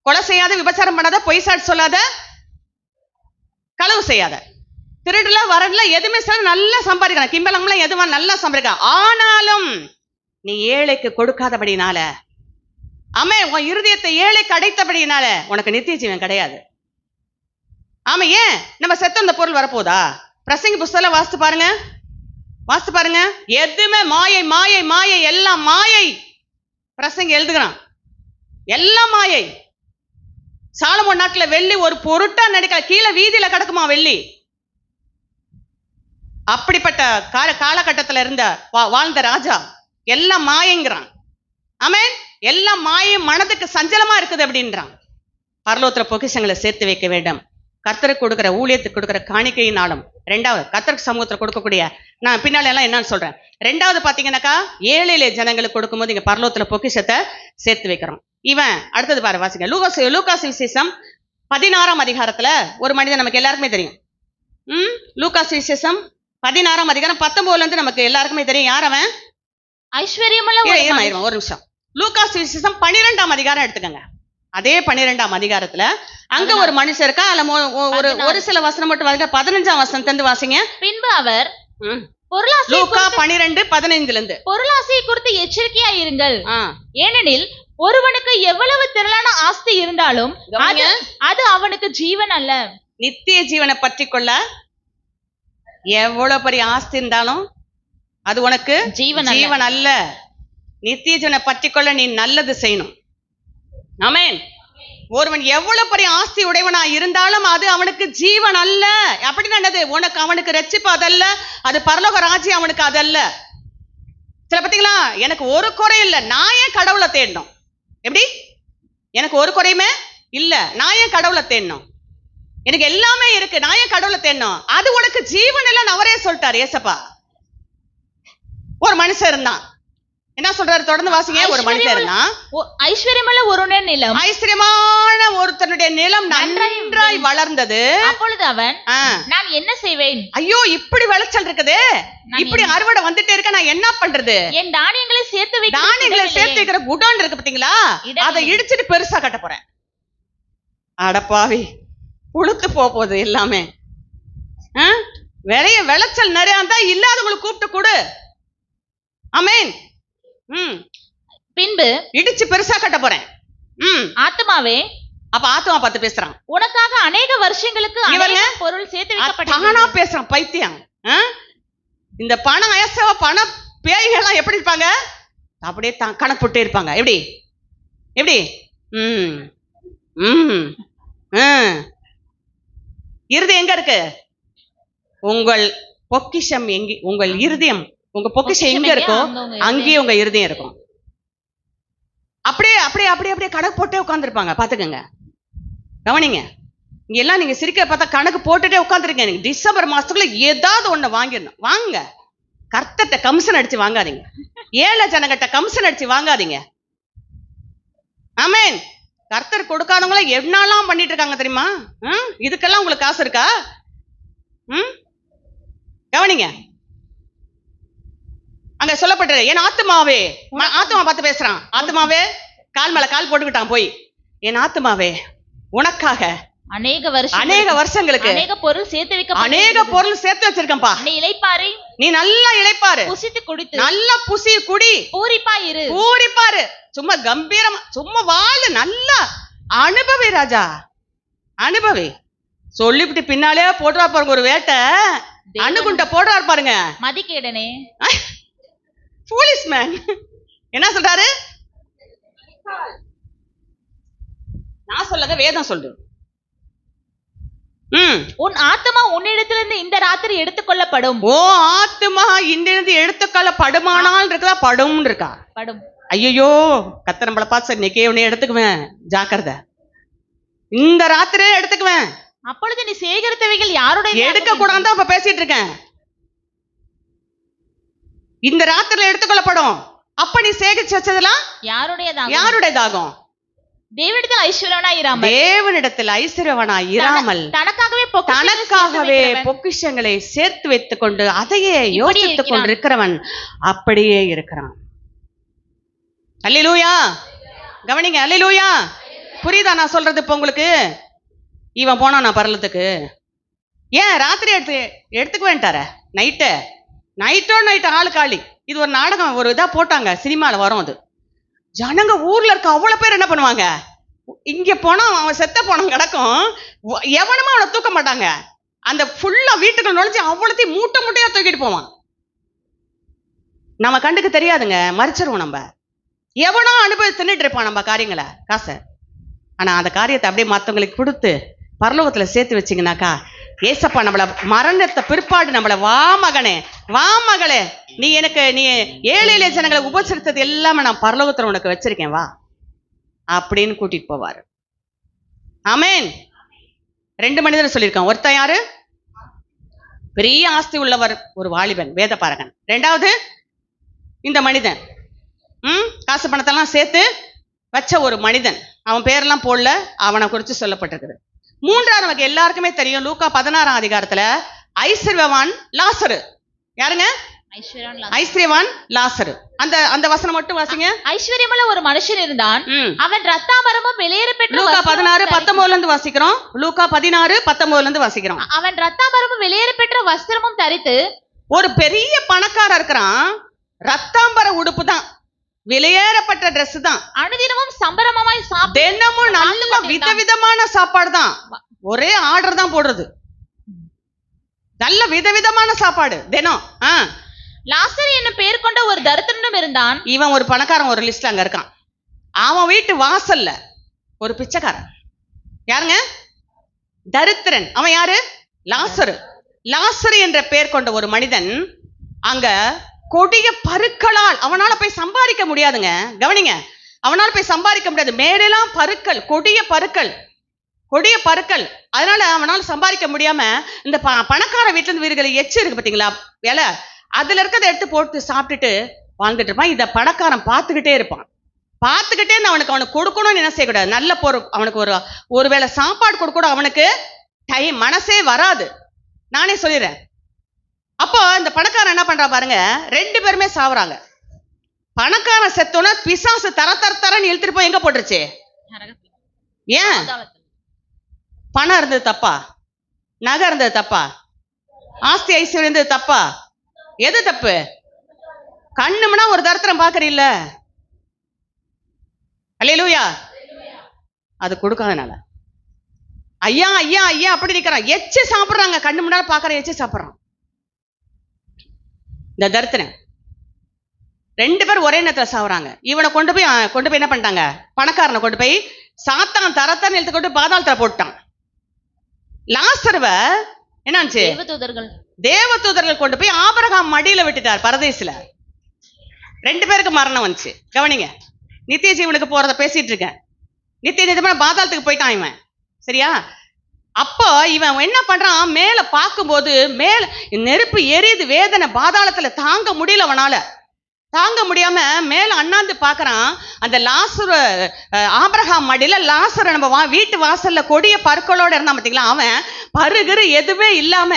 கொலை செய்யாத, விபச்சாரம் பண்ணாத, பொய் சாட்சி சொல்லாத, களவு செய்யாத, திருடுல வரல, எதுவுமே செய்ய நல்லா சம்பாதிக்கிறான். கிம்பளம்லாம் எதுவா நல்லா சம்பாதிக்கிறான். ஆனாலும் நீ ஏழைக்கு கொடுக்காதபடினால, ஆமே, உன் இருதயத்தை ஏழைக்கு அடைத்தபடினால உனக்கு நித்திய ஜீவன் கிடையாது. ஆமா, ஏன்? நம்ம செத்த இந்த பொருள் வரப்போதா? பிரசங்கி புஸ்தகம் வாசித்து பாருங்க. எதுவுமே மாயை மாயை மாயை, எல்லாம் மாயை. பிரசங்கி எழுதுகிறான், எல்லாம் மாயை. சாலமோன் நாட்டுல வெள்ளி ஒரு பொருட்டா நடிக்க, கீழே வீதியில கிடக்குமா வெள்ளி. அப்படிப்பட்ட காலகட்டத்துல இருந்த வாழ்ந்த ராஜா எல்லாம் மாயங்கிறான். ஆமென். எல்லாம் மாயம், மனதுக்கு சஞ்சலமா இருக்குது அப்படின்றான். பரலோகத்துல பொக்கிஷங்களை சேர்த்து வைக்க வேண்டும். கர்த்தருக்கு கொடுக்குற ஊழியத்துக்கு கொடுக்குற காணிக்கையினாலும். 2வது கர்த்தருக்கு சமூகத்துல கொடுக்கக்கூடிய, நான் பின்னால எல்லாம் என்னன்னு சொல்றேன். 2வது பாத்தீங்கன்னாக்கா, ஏழை ஜனங்களுக்கு கொடுக்கும்போது இங்க பரலோகத்துல பொக்கிஷத்தை சேர்த்து வைக்கிறோம். இவன் அடுத்தது பாரு, வாசிங்க. லூக்கா சுவிசேஷம் 16ஆம் அதிகாரத்துல ஒரு மனிதன் நமக்கு எல்லாருக்குமே தெரியும். லூக்கா சுவிசேஷம் 16ஆம் அதிகாரம் 19ல இருந்து நமக்கு எல்லாருக்குமே தெரியும். யார் அவன்? ஐஸ்வர்யமுள்ள ஒரு நிமிஷம். லூக்கா சுவிசேஷம் 12ஆம் அதிகாரம் எடுத்துக்கங்க. அதே 12ஆம் அதிகாரத்துல அங்க ஒரு மனுஷன் இருக்கா. அதுல ஒரு சில வசனம் மட்டும் வாசிங்க. 15ஆம் வசனத்திலிருந்து வாசிங்க. பின்பு அவர் லூக்கா 12:15 இருந்து, பொருளாசையை குறித்து எச்சரிக்கையா இருங்கள், ஏனெனில் ஒருவனுக்கு எவ்வளவு திரளான ஆஸ்தி இருந்தாலும் அது அவனுக்கு ஜீவன் அல்ல. நித்திய ஜீவனை பற்றி கொள்ள எவ்வளவு பெரிய ஆஸ்தி இருந்தாலும் அது உனக்கு ஜீவன் அல்ல. நித்திய ஜீவனை பற்றி கொள்ள நீ நல்லது செய்யணும். ஆமென். ஒருவன் எவ்வளவு பெரிய ஆஸ்தி உடையவனா இருந்தாலும் அது அவனுக்கு ஜீவன் அல்ல. அப்படின்னு என்னது? உனக்கு அவனுக்கு ரட்சிப்பு அதல்ல, அது பரலோக ராஜ்யம் அவனுக்கு அதல்ல. சில பார்த்தீங்களா, எனக்கு ஒரு குறை இல்லை, நான் ஏன் கடவுளை தேடணும்? எப்படி? எனக்கு ஒரு குறையுமே இல்ல, நான் ஏன் கடவுளை தேடணும்? எனக்கு எல்லாமே இருக்கு, நான் ஏன் கடவுளை தேடணும்? அது உனக்கு ஜீவன் இல்லைன்னு அவரே சொல்லிட்டாரு ஏசப்பா. ஒரு மனுஷன் இருந்தான், என்ன சொல்றாரு? தொடர்ந்து வாசிங்க. ஒரு மனுஷன் இருந்தான், ஐஸ்வர்யமுள்ள ஒரு நிலம், ஐஸ்வர்யமான ஒருத்தனுடைய நிலம் நன்றாய் வளர்ந்தது. அப்பொழுது அவன், நான் என்ன செய்வேன்? ஐயோ, இப்படி விளைச்சல் இருக்குது, இப்படி அறுவடை வந்துட்டே இருக்க, நான் என்ன பண்றது? என் தானியங்களை சேர்த்து வைக்கிற குடோன் இருக்கு பாத்தீங்களா, அதை இடிச்சிட்டு பெருசா கட்ட போறேன். அடப்பாவி, புழுத்து போகுது எல்லாமே. விளைச்சல் நிறைய இருந்தா இல்லாதவங்களுக்கு கூப்பிட்டு கொடு. ஆமென். பின்பு இடிச்சு பெருசா கட்ட போறேன். ஆத்மாவே, அப்ப ஆத்மா பார்த்து பேசுறான், உனக்காக அநேக வருஷங்களுக்கு பொருள் சேர்த்து வைக்கப்பட்டது. பேசுறான் பைத்தியம். இந்த பணம் ஐசவ பண பேய்கள்லாம் எப்படி இருப்பாங்க? அப்படியே கணக்கு போட்டே இருப்பாங்க. எப்படி எப்படி? இருதயம் எங்க இருக்கு? உங்கள் பொக்கிஷம் எங்க? உங்கள் இருதயம், உங்க பொக்கிஷம் எங்க இருக்கோ அங்கேயே உங்க இருதயம் இருக்கும். அப்படியே அப்படியே அப்படியே அப்படியே கணக்கு போட்டே உட்கார்ந்துருப்பாங்க. பாத்துக்கங்க, கவனிங்க. இங்க எல்லாம் நீங்க சிரிக்க பார்த்தா கணக்கு போட்டுட்டே உட்காந்துருக்கீங்க. நீங்க டிசம்பர் மாசத்துக்குள்ள ஏதாவது ஒண்ணு வாங்கிடணும். வாங்க, கர்த்தர்ட்ட கமிஷன் அடிச்சு வாங்காதீங்க. ஏழை ஜனங்கிட்ட கமிஷன் அடிச்சு வாங்காதீங்க. ஆமென். கர்த்தர் கொடுக்காதவங்கள என்னெல்லாம் பண்ணிட்டு இருக்காங்க தெரியுமா? இதுக்கெல்லாம் உங்களுக்கு காசு இருக்கா? கவனிங்க, அங்க சொல்லப்பட்டது, என் ஆத்துமாவே, ஆத்துமா பார்த்து பேசுறான். ஆத்துமாவே, கால் மேல கால் போட்டுக்கிட்டான் போய், என் ஆத்துமாவே உனக்காக அநேக வருஷங்களுக்கு அநேக பொருள் சேர்த்து வச்சிருக்கேன்பா. நீ இளைப்பாரு, நீ நல்லா இளைப்பாரு, புசித்து குடித்து நல்லா புசி குடி, பூரிப்பாரு, சும்மா கம்பீரமா சும்மா வாழு, நல்லா அனுபவி ராஜா, அனுபவி. சொல்லிவிட்டு பின்னாலே போட்டுறா பாருங்க ஒரு வேட்டை, அணுகுண்ட போடுறாரு பாருங்க. மதிக்கேடனே, ஃபூலிஷ் மேன் என்ன சொல்றாரு? நான் சொல்லத வேதம் சொல்லு. உன் ஆத்மா உன்னிடத்திலிருந்து இந்த ராத்திரி எடுத்துக்கொள்ளப்படும். ஓ ஆத்மா இந்த எடுத்துக்கொள்ளப்படுமானால் இருக்கா? படும் இருக்கா? படும். ஐயோ, கர்த்தர் நம்மளை பார்த்து சார் இன்னைக்கே உன்னை எடுத்துக்குவேன், ஜாக்கிரதை, இந்த ராத்திரியே எடுத்துக்குவேன். அப்பொழுது நீ சேகரித்தவைகள் யாருடைய எடுக்க கூடாது அப்ப பேசிட்டு இருக்கேன். இந்த ராத்திரில எடுத்துக்கொள்ளப்படும். அப்ப நீ சேகரிச்சு வச்சதெல்லாம் யாருடையதாகும்? தேவனிடத்தில் ஐஸ்வர்யவனாய் இராமல் தனக்காகவே பொக்கிஷங்களை சேர்த்து வைத்துக் கொண்டு அதையே யோசித்துக் கொண்டு இருக்கிறவன் அப்படியே இருக்கிறான். அல்லேலூயா. கவனிங்க, அல்லேலூயா. புரியுதா நான் சொல்றது? இப்ப உங்களுக்கு இவன் போனா நான் பரலத்துக்கு ஏன் ராத்திரி எடுத்துக்குவேன்ட்டார? நைட்டு ஆளு காலி. இது ஒரு நாடகம், ஒரு இதா போட்டாங்க, சினிமால வரும். அது ஜனங்க ஊர்ல இருக்க அவ்வளவு பேர் என்ன பண்ணுவாங்க, இங்க போனா அவன் செத்த போனான் கிடக்கும், எவனுமா அவனை தூக்க மாட்டாங்க. அந்த ஃபுல்லா வீட்டுக்குள்ள நுழைஞ்சு அவ்வளோத்தையும் மூட்டை மூட்டையா தூக்கிட்டு போவான். நம்ம கண்டுக்கு தெரியாதுங்க, மறைச்சிருவோம். நம்ம எவனோ அனுபவித்து தின்னுட்டு இருப்பான் நம்ம காரியங்களை, காசை. ஆனா அந்த காரியத்தை அப்படியே மற்றவங்களுக்கு கொடுத்து பரலோகத்துல சேர்த்து வச்சிங்கனாக்கா, ஏசப்பா நம்மள மரணத்தை பிற்பாடு நம்மள, வா மகனே, வா மகளே, நீ ஏழை ஜனங்களை உபசரித்தது எல்லாமே நான் பரலோகத்துல உனக்கு வச்சிருக்கேன், வா அப்படின்னு கூட்டிட்டு போவாரு. ஆமென். 2 மனிதர் சொல்லியிருக்கான். ஒருத்தன் யாரு? பெரிய ஆஸ்தி உள்ளவர், ஒரு வாலிபன், வேத பாரகன். 2வது இந்த மனிதன் காசு பணத்தெல்லாம் சேர்த்து வச்ச ஒரு மனிதன், அவன் பேரெல்லாம் போடல, அவனை குறித்து சொல்லப்பட்டிருக்குது. 3வது நமக்கு எல்லாருக்குமே தெரியும், லூக்கா 16ஆம் அதிகாரத்துல ஐஸ்வர்யவான் லாசரு. யாருங்க? ஐஸ்வர்யவான் லாசரு. அந்த வசனம் மட்டும் வாசிங்க. ஐஸ்வர்யமுள்ள ஒரு மனுஷன் இருந்தான், அவன் ரத்தாம்பரமும் வெளியேற பெற்ற. லூக்கா 16:19 இருந்து வாசிக்கிறோம். லூக்கா 16:19 இருந்து வாசிக்கிறோம். அவன் ரத்தாம்பரமும் வெளியேற பெற்ற வஸ்திரமும் தரித்து. ஒரு பெரிய பணக்காரர் இருக்கிறான், ரத்தாம்பர உடுப்பு தான், வெளியேறப்பட்ட டிரெஸ் தான், அனுதினமும் சம்பரமாய் சாப்பிட்டு, தினமும் நல்ல விதவிதமான சாப்பாடு தான், ஒரே ஆர்டர் தான் போடுறது, நல்ல விதவிதமான சாப்பாடு தினம். லாசரு என்ன பேர் கொண்ட ஒரு தரித்திரனும் இருந்தான். இவன் ஒரு பணக்காரன், ஒரு லிஸ்ட்ல அங்க இருக்கான். அவன் வீட்டு வாசல்ல ஒரு பிச்சைக்காரன். யாருங்க? தரித்திரன். அவன் யாரு? லாசரு. லாசரு என்ற பெயர் கொண்ட ஒரு மனிதன் அங்க கொடிய பருக்களால், அவனால போய் சம்பாதிக்க முடியாதுங்க. கவனிங்க, அவனால போய் சம்பாதிக்க முடியாது. மேலெல்லாம் பருக்கள், கொடிய பருக்கள். அதனால அவனால சம்பாதிக்க முடியாம இந்த பணக்கார வீட்டுல இருந்து வீடுகளை எச்சு இருக்கு பாத்தீங்களா, வேலை, அதுல இருக்கிறத எடுத்து போட்டு சாப்பிட்டுட்டு வாழ்ந்துட்டு இருப்பான். இத பணக்காரன் பார்த்துக்கிட்டே இருப்பான். பார்த்துக்கிட்டே அவனுக்கு கொடுக்கணும்னு என்ன செய்யக்கூடாது, நல்ல அவனுக்கு ஒரு வேளை சாப்பாடு கொடுக்க அவனுக்கு டைம், மனசே வராது. நானே சொல்லிடுறேன். அப்போ இந்த பணக்காரன் என்ன பண்றா பாருங்க, 2 பேருமே சாவுறாங்க. பணக்காரன் செத்தோன்னா பிசாசு தரன்னு இழுத்துட்டு போய் எங்க போட்டுருச்சு? ஏன்? பணம் இருந்தது தப்பா? நகை இருந்தது தப்பா? ஆஸ்தி ஐஸ்வர்யம் இருந்தது தப்பா? எது தப்பு? கண்ணும்னா ஒரு தரத்திரம் பாக்குறீல்ல, அல்லேலூயா, அது கொடுக்காதனால ஐயா ஐயா ஐயா அப்படி நிக்கிறான். எச்சு சாப்பிடுறாங்க, கண்ணு முன்னாடி பாக்குற எச்சு சாப்பிடுறான். இந்த தரித்திரன் 2 பேர் ஒரே நேரத்துல சாவுறாங்க. இவனை கொண்டு போய் என்ன பண்ணிட்டாங்க, பணக்காரனை கொண்டு போய் சாத்தான் தரத்தான் எழுத்து கொண்டு பாதாளத்துல போட்டான். லாசருவ என்னாச்சு, தேவதூதர்கள் கொண்டு போய் ஆபிரகாம் மடியில விட்டுட்டார் பரதேசில. 2 பேருக்கு மரணம் வந்துச்சு. கவனிங்க, நித்திய ஜீவனுக்கு போறத பேசிட்டு இருக்கேன். நித்திய நிஜமான பாதாளத்துக்கு போயிட்டான் இவன், சரியா? அப்போ இவன் என்ன பண்றான், மேல பார்க்கும்போது மேல நெருப்பு எரியுது, வேதனை பாதாளத்துல தாங்க முடியல, அவனால தாங்க முடியாம மேல அண்ணாந்து பாக்குறான். அந்த லாசரு, ஆபிரகாம் மடியில லாசரு நம்ம வீட்டு வாசல்ல கொடிய பற்களோட இருந்தான் பாத்தீங்களா, அவன் பருகிரு எதுவுமே இல்லாம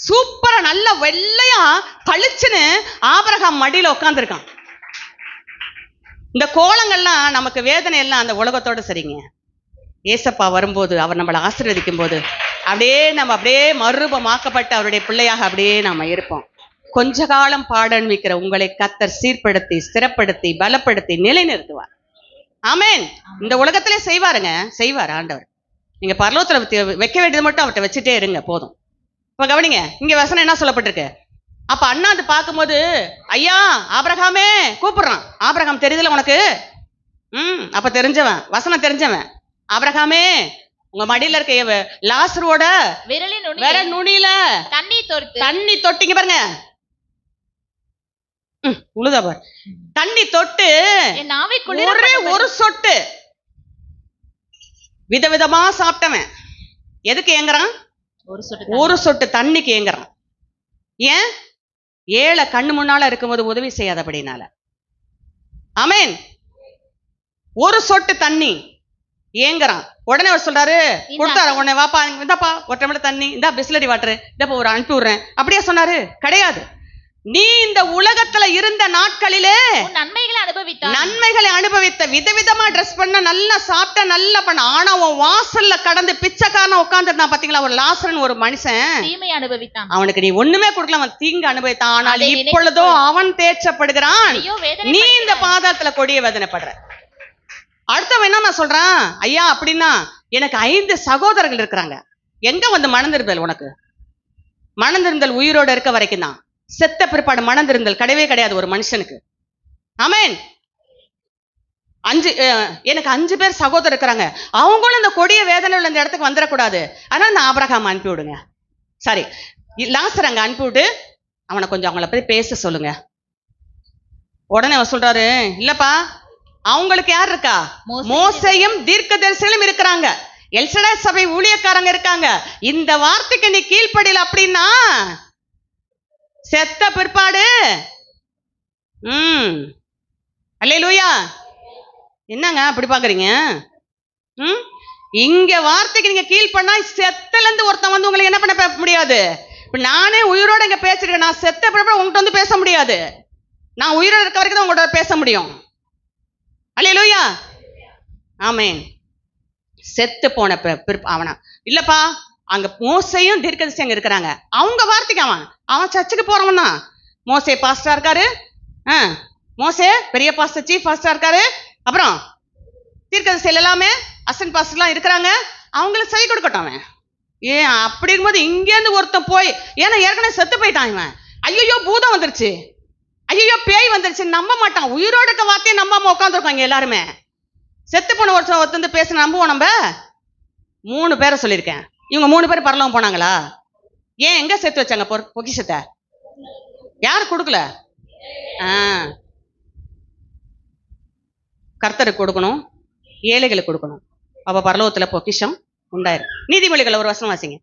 சூப்பரா நல்ல வெள்ளையா பளிச்சுன்னு ஆபிரகாம் மடியில உட்காந்துருக்கான். இந்த கோலங்கள்லாம் நமக்கு வேதனை எல்லாம் அந்த உலகத்தோட சரிங்க. ஏசப்பா வரும்போது அவர் நம்மளை ஆசீர்வதிக்கும் போது அப்படியே மறுரூபமாக்கப்பட்டு அவருடைய பிள்ளையாக அப்படியே நாம இருப்போம். கொஞ்ச காலம் பாடன்விக்கிற உங்களை கர்த்தர் சீர்படுத்தி ஸ்திரப்படுத்தி பலப்படுத்தி நிலைநிறுத்துவார். ஆமென். இந்த உலகத்திலே செய்வார் ஆண்டவர். நீங்க பரலோகத்துல வைக்க வேண்டியது மட்டும் அவர்கிட்ட வச்சுட்டே இருங்க, போதும். இப்ப கவனிங்க, இங்க வசனம் என்ன சொல்லப்பட்டிருக்கு. அப்ப அண்ணாந்து பார்க்கும்போது, ஐயா ஆபிரகாமே கூப்பிடுறான். ஆபிரகாம் தெரியுதுல உனக்கு? அப்ப தெரிஞ்சவன், வசனம் தெரிஞ்சவன். ஆபிரகாமே, உங்க மடியில இருக்க லாசருவோட விரல் நுனியில தண்ணி தொட்டிங்க பாருங்க, உழுதாபார் தண்ணி தொட்டு ஒரே ஒரு சொட்டு விதவிதமா சாப்பிட்டவன் எதுக்கு ஏங்குறான்? ஒரு சொட்டு தண்ணிக்கு ஏங்குறான். ஏன்? ஏழை கண்ணு முன்னால இருக்கும்போது உதவி செய்யாதபடினால. ஆமென். ஒரு சொட்டு தண்ணி ஏங்குறான். உடனே அவர் சொல்றாரு, கொடுத்தாரு உடனே, வாப்பா இந்தாப்பா ஒரு டம்ளர் தண்ணி, இந்தா பிஸ்லரி வாட்டரு, இந்தப்பா ஒரு அனுப்பி விடுறேன், அப்படியே சொன்னாரு? கிடையாது. நீ இந்த உலகத்துல இருந்த நாட்களிலே நன்மைகளை அனுபவித்த, விதவிதமா ட்ரெஸ் பண்ண, நல்லா சாப்பிட்ட, நல்லா பண்ண. ஆனா உன் வாசல்ல கடந்து பிச்சைக்காரன் உட்கார்ந்துருந்தான் பாத்தீங்களா, ஒரு லாசரன், ஒரு மனுஷன் தீமை அனுபவித்தான். அவனுக்கு நீ ஒண்ணுமே கொடுக்கல, அவன் தீங்கு அனுபவித்தான். ஆனால் இப்பொழுதோ அவன் தேற்றப்படுகிறான், நீ இந்த பாதாளத்துல கொடிய வேதனைப்படுற. அடுத்தவன் என்ன சொல்றான், ஐயா அப்படின்னா எனக்கு 5 சகோதரர்கள் இருக்கிறாங்க, எங்க வந்து மனந்திருந்தல்? உனக்கு மனந்திருந்தல் உயிரோட இருக்க வரைக்கும் தான். செத்த பிற்பாடு மனந்திருந்தல் கிடையவே கிடையாது ஒரு மனுஷனுக்கு. ஆமென். எனக்கு 5 பேர் சகோதரர் இருக்கிறாங்க, அவங்களும் இந்த கொடிய வேதனை உள்ள இந்த இடத்துக்கு வந்துடக்கூடாது. அதனால நான் ஆபிரகாம் அனுப்பி விடுங்க. சரி, லாசர் அங்க அனுப்பிவிட்டு அவனை கொஞ்சம் அவங்கள பத்தி பேச சொல்லுங்க. உடனே அவன் சொல்றாரு, இல்லப்பா அவங்களுக்கு யார் இருக்கா? மோசேயும் தீர்க்கதரிசிகளும் இருக்கிறாங்க, எல்சடா சபை ஊழியக்காரங்க இருக்காங்க. இந்த வார்த்தைக்கு நீ கீழ்ப்படியல அப்படின்னா செத்த பிற்பாடு அல்லேலூயா. என்னங்க அப்படி பாக்குறீங்க? இங்க வார்த்தைக்கு நீங்க கீழ்ப்பண்ணா செத்தல இருந்து ஒருத்தன் வந்து உங்களுக்கு என்ன பண்ண முடியாது. இப்ப நானே உயிரோட இங்க பேசிருக்கேன், நான் செத்த பிற்பாடு உங்கள்கிட்ட வந்து பேச முடியாது. நான் உயிரோட இருக்க வரைக்கும் தான் உங்களோட பேச முடியும். அல்லேலூயா. ஆமென். செத்து போன அவனா இல்லப்பா, அங்க மோசையும் தீர்க்கதரிசி அங்க இருக்கிறாங்க, அவங்க வார்த்தைக்கு அவன் சர்ச்சுக்கு போறவன் தான். மோசே பாஸ்டரா இருக்காரு, மோசே பெரிய பாஸ்டர், சீஃப் பாஸ்டரா இருக்காரு. அப்புறம் தீர்க்கதரிசி எல்லாமே அசன் பாஸ்டர் எல்லாம் இருக்கிறாங்க, அவங்களுக்கு சொல்லி கொடுக்கட்டும். அவன் ஏன் அப்படி இருக்கும்போது இங்கேருந்து ஒருத்தன் போய், ஏன்னா ஏற்கனவே செத்து போயிட்டான் இவன். ஐயோ பூதம் வந்துருச்சு, ஐயோ பேய் வந்துருச்சு, நம்ப மாட்டான். உயிரோட இருக்க வார்த்தையை நம்பாம உட்காந்துருக்காங்க எல்லாருமே. செத்து போன ஒருத்தர் பேச நம்புவோம் நம்ம? 3 பேரை சொல்லியிருக்கேன். இவங்க 3 பேர் பரலோகம் போனாங்களா? ஏன் எங்க சேர்த்து வச்சாங்க பொக்கிஷத்தை? யார் கொடுக்கல? கர்த்தருக்கு கொடுக்கணும், ஏழைகளுக்கு கொடுக்கணும். அப்ப பரலோகத்துல பொக்கிஷம் உண்டாயிரும். நீதிமொழிகள் ஒரு வசனம் வாசிங்க.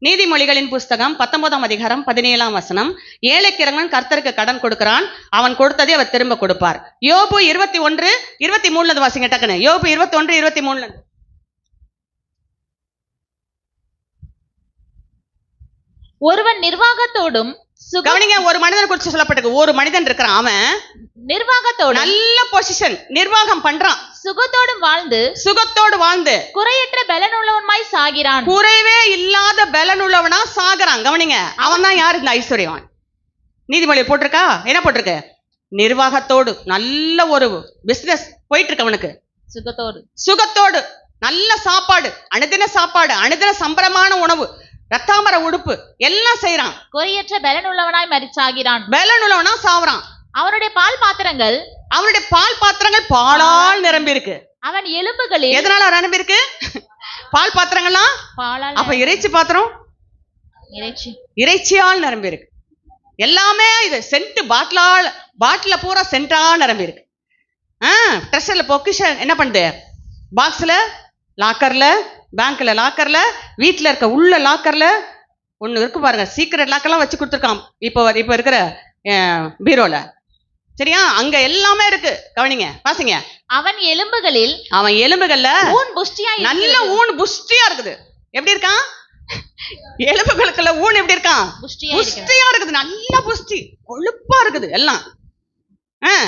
நீதிமொழிகளின் புஸ்தகம் 19ஆம் அதிகாரம் 17ஆம் வசனம். ஏழைக்கு இறங்கன் கர்த்தருக்கு கடன் கொடுக்கிறான், அவன் கொடுத்ததை அவர் திரும்ப கொடுப்பார். யோபு 21:23 வாசிங்க டக்குன்னு. யோபு 21:23. ஒருவன் நிர்வாகத்தோடும், கவனிங்க, ஒரு மனிதன் குறித்து சொல்லப்பட்டிருக்கு. ஒரு மனிதன் இருக்கிறான், அவன் நிர்வாகத்தோடு நல்ல பொசிஷன், நிர்வாகம் பண்றான், சுகத்தோடு வாழ்ந்து குறையற்ற பலனுள்ளவனாய் சாகிறான். குறைவே இல்லாத பலனுள்ளவனா சாகிறான். கவனிங்க, அவன் தான் யார்? இந்த ஐஸ்வர்யவான். நீதிமொழி போட்டிருக்கா, என்ன போட்டிருக்கு? நிர்வாகத்தோடு நல்ல ஒரு பிசினஸ் போயிட்டு இருக்கு அவனுக்கு, சுகத்தோடு நல்ல சாப்பாடு, அனுதின சம்பரமான உணவு, ரத்தாம்பர உடுப்பு எல்லாம் செய்யறான். குறையற்ற பலனுள்ளவனாய் மரிச்சாகிறான், பலனுள்ளவனா சாவறான். அவருடைய பால் பாத்திரங்கள் பாலால் நிரம்பி இருக்கு. அவன் எலும்புகளில் எதனால நிரம்பி இருக்கு? பால் பாத்திரங்கள்லாம் பாலால். அப்ப இறைச்சி பாத்திரம் இறைச்சியால் நிரம்பி இருக்கு. எல்லாமே இது சென்ட் பாட்டில பூரா சென்டா நிரம்பி இருக்கு. ட்ரெஷர்ல பொக்கிஷன் என்ன பண்ணுது? பாக்ஸ்ல, லாக்கர்ல பேங்க்ல லாக்கர்ல, வீட்டுல இருக்க உள்ள லாக்கர்ல ஒண்ணு இருக்கு பாருங்க, சீக்ரெட் லாக்கர்லாம் வச்சு கொடுத்துருக்கான் இப்ப இருக்கிற பீரோல. சரியா? அங்க எல்லாமே இருக்கு. கவனிங்க, வாசிங்க. அவன் எலும்புகள்ல ஊன் புஷ்டியா நல்ல ஊன் புஷ்டியா இருக்குது. எப்படி இருக்கான்? எலும்புகளுக்குள்ள ஊன் எப்படி இருக்கான்? புஷ்டியா இருக்குது. நல்ல புஷ்டி, கொழுப்பா இருக்குது எல்லாம்.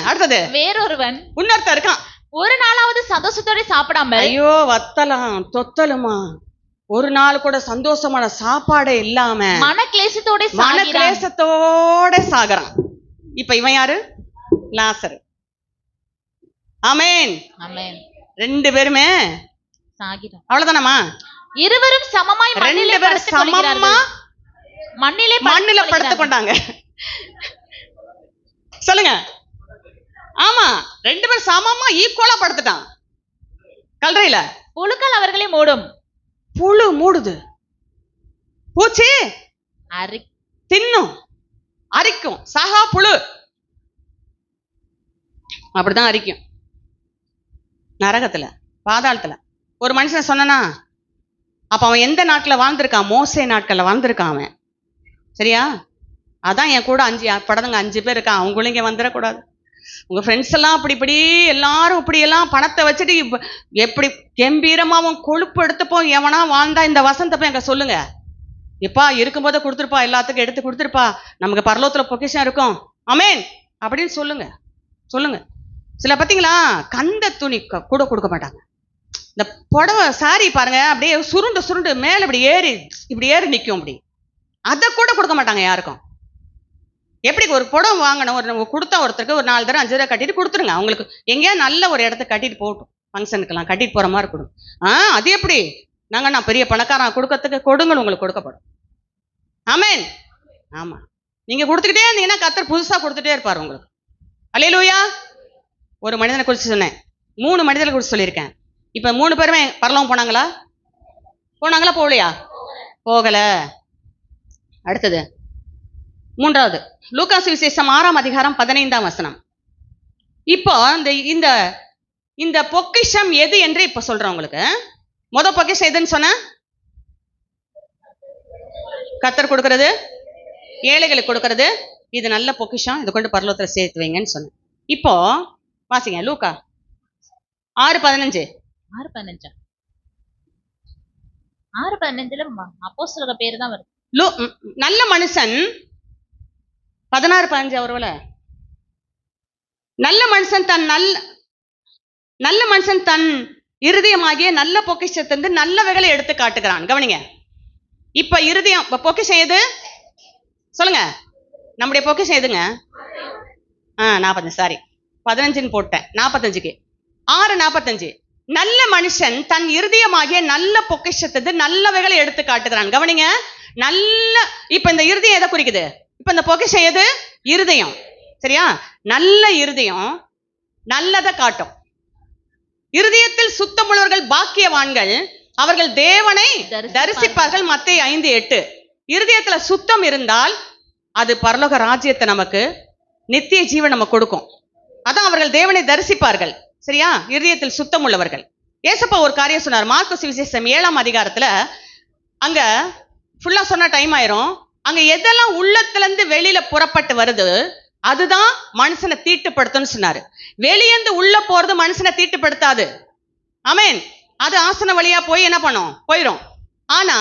அடுத்தது, வேறொருவன் இன்னொருத்தன் இருக்கான், ஒரு நாளாவது சந்தோஷத்தோட சாப்பிடாம, ஐயோ வத்தலாம் தொத்தலுமா, ஒரு நாள் கூட சந்தோஷமான சாப்பாடே இல்லாம மனக்லேசத்தோட சாகறான். இப்ப இவன் யாரு? லாசரு. ஆமென். ரெண்டு பேருமே சாகிறான். அவ்வளவுதானமா? இருவரும் சமமாய் மண்ணிலே படுத்துக் கொண்டாங்க. சொல்லுங்க. ஆமா, ரெண்டு பேரும் சமமா ஈக்குவலா படுத்துட்டான் கல்லறையில. புழுக்கள் அவர்களை மூடும். புழு மூடுது, பூச்சி தின்னும், அரிக்கும். சாகா புழு அப்படிதான் அரிக்கும் நரகத்துல, பாதாளத்துல. ஒரு மனுஷன் சொன்னா, அப்ப அவன் எந்த நாட்கள வாழ்ந்திருக்கான்? மோசே நாட்கள்ல வாழ்ந்திருக்கான் அவன். சரியா? அதான் என் கூட 5 பேர் இருக்கான். அவங்களும் இங்க வந்துடக்கூடாது. உங்க ஃப்ரெண்ட்ஸ் எல்லாம் இப்படி எல்லாரும் இப்படி எல்லாம் பணத்தை வச்சுட்டு எப்படி கம்பீரமா அவன் கொழுப்பு எடுத்துப்போம். எவனா வாழ்ந்தா இந்த வசந்தப்ப எங்க சொல்லுங்க. எப்பா இருக்கும்போது கொடுத்துருப்பா, எல்லாத்துக்கும் எடுத்து கொடுத்துருப்பா, நமக்கு பரலோகத்துல பொக்கிஷம் இருக்கும். ஆமென் அப்படின்னு சொல்லுங்க. சில பார்த்தீங்களா, கந்த துணி கூட கொடுக்க மாட்டாங்க. இந்த புடவை சாரி பாருங்க, அப்படியே சுருண்டு மேல இப்படி ஏறி நிற்கும். அப்படி அதை கூட கொடுக்க மாட்டாங்க யாருக்கும். எப்படி ஒரு புடவை வாங்கணும், ஒரு கொடுத்தா ஒருத்தருக்கு ஒரு 4 தடவை 5 தடவை கட்டிட்டு கொடுத்துருங்க. அவங்களுக்கு எங்கேயா நல்ல ஒரு இடத்த கட்டிட்டு போகட்டும், ஃபங்க்ஷனுக்கெல்லாம் கட்டிட்டு போற மாதிரி கொடுங்க. அது எப்படி? நான் பெரிய பணக்காரன் கொடுக்கறதுக்கு கொடுங்கள், உங்களுக்கு கொடுக்கப்படும். ஆமென். ஆமா, நீங்க கொடுத்துக்கிட்டே இருந்தீங்கன்னா கர்த்தர் புதுசா கொடுத்துட்டே இருப்பாரு உங்களுக்கு. அல்லேலூயா. ஒரு மனிதனை குறித்து சொன்னேன், 3 மனிதர்களை குறித்து சொல்லியிருக்கேன். இப்ப 3 பேருமே பரலோகம் போனாங்களா? போகலையா? போகல. அடுத்தது 3வது லூக்கா சுவிசேஷம் 6ஆம் அதிகாரம் 15ஆம் வசனம். இப்போ இந்த பொக்கிஷம் எது என்று இப்ப சொல்றேன் உங்களுக்கு. பொக்கிஷம் எதுன்னு சொன்ன? கர்த்தர் கொடுக்கிறது, ஏழைகளுக்கு கொடுக்கிறது. இது நல்ல பொக்கிஷம், இது கொண்டு பரலோகத்துல சேர்த்து வைங்கன்னு சொன்னேன். இப்போ வாசிங்க, லூக்கா 6:15. 6:15ல அப்போஸ்தலர் பேர் தான் வருது. நல்ல மனுஷன் 16:15 அவர்வல. நல்ல மனுஷன் தன் இருதயமாகிய நல்ல பொக்கிஷத்திலிருந்து நல்லவைகளை எடுத்து காட்டுகிறான். கவனிங்க. இப்ப இருதயம் பொக்கிஷம் எது சொல்லுங்க? நம்முடைய பொக்கிஷம் எதுங்க? 15 போட்டேன், 45க்கு 6:45. நல்ல மனுஷன் தன் இருதயமாகிய நல்ல பொக்கிஷத்திலிருந்து நல்லவைகளை எடுத்து காட்டுகிறான். கவனிங்க. இப்ப இந்த இருதயம் எதை குறிக்குது? இப்ப இந்த பொக்கிஷம் எது? இருதயம். சரியா? நல்ல இருதயம் நல்லதை காட்டும். இருதயத்தில் சுத்தமுள்ளவர்கள் பாக்கியவான்கள், அவர்கள் தேவனை தரிசிப்பார்கள். மத்தேயு 5:8. இருதயத்துல சுத்தம் இருந்தால் அது பரலோக ராஜ்யத்தை, நமக்கு நித்திய ஜீவன் நம்ம கொடுக்கும். அதான் அவர்கள் தேவனை தரிசிப்பார்கள். சரியா? இருதயத்தில் சுத்தம் உள்ளவர்கள். ஏசப்பா ஒரு காரியம் சொன்னார். மார்க்கு சுவிசேஷம் 7ஆம் அதிகாரத்துல, அங்க ஃபுல்லா சொன்ன டைம் ஆயிரும். அங்க எதெல்லாம் உள்ளத்துல இருந்து வெளியில புறப்பட்டு வருது அதுதான் மனுஷனை தீட்டுப்படுத்தும்னு சொன்னாரு. வெளியேந்து உள்ள போறது மனுஷனை தீட்டுப்படுத்தாது. ஆமென். அது ஆசன வழியா போய் என்ன பண்ணும்? போயிடும். ஆனா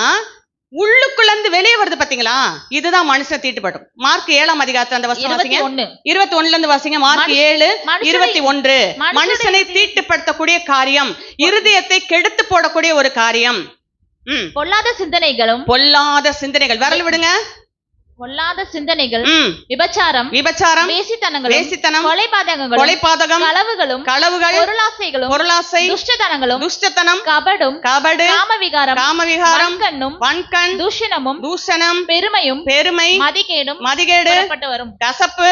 உள்ளுக்குள்ள இருந்து வெளியே வருது பாத்தீங்களா, இதுதான் மனுஷனை தீட்டுப்படும். மார்க் 7ஆம் அதிகாரத்துல அந்த வசனம் வாசிங்க. 21ல இருந்து வாசிங்க. மார்க் 7:21. மனுஷனை தீட்டுப்படுத்தக்கூடிய காரியம், இருதயத்தை கெடுத்து போடக்கூடிய ஒரு காரியம். பொல்லாத சிந்தனைகள். விரல் விடுங்க. பொல்லாத சிந்தனைகள், விபச்சாரம், வேசித்தனம், கொலைபாதகம், களவுகள், பொருளாசை, துஷ்டத்தனம், கபடு, காமவிகாரம், வன்கண், தூஷணம், பெருமை, மதிகேடு, வரும். கசப்பு,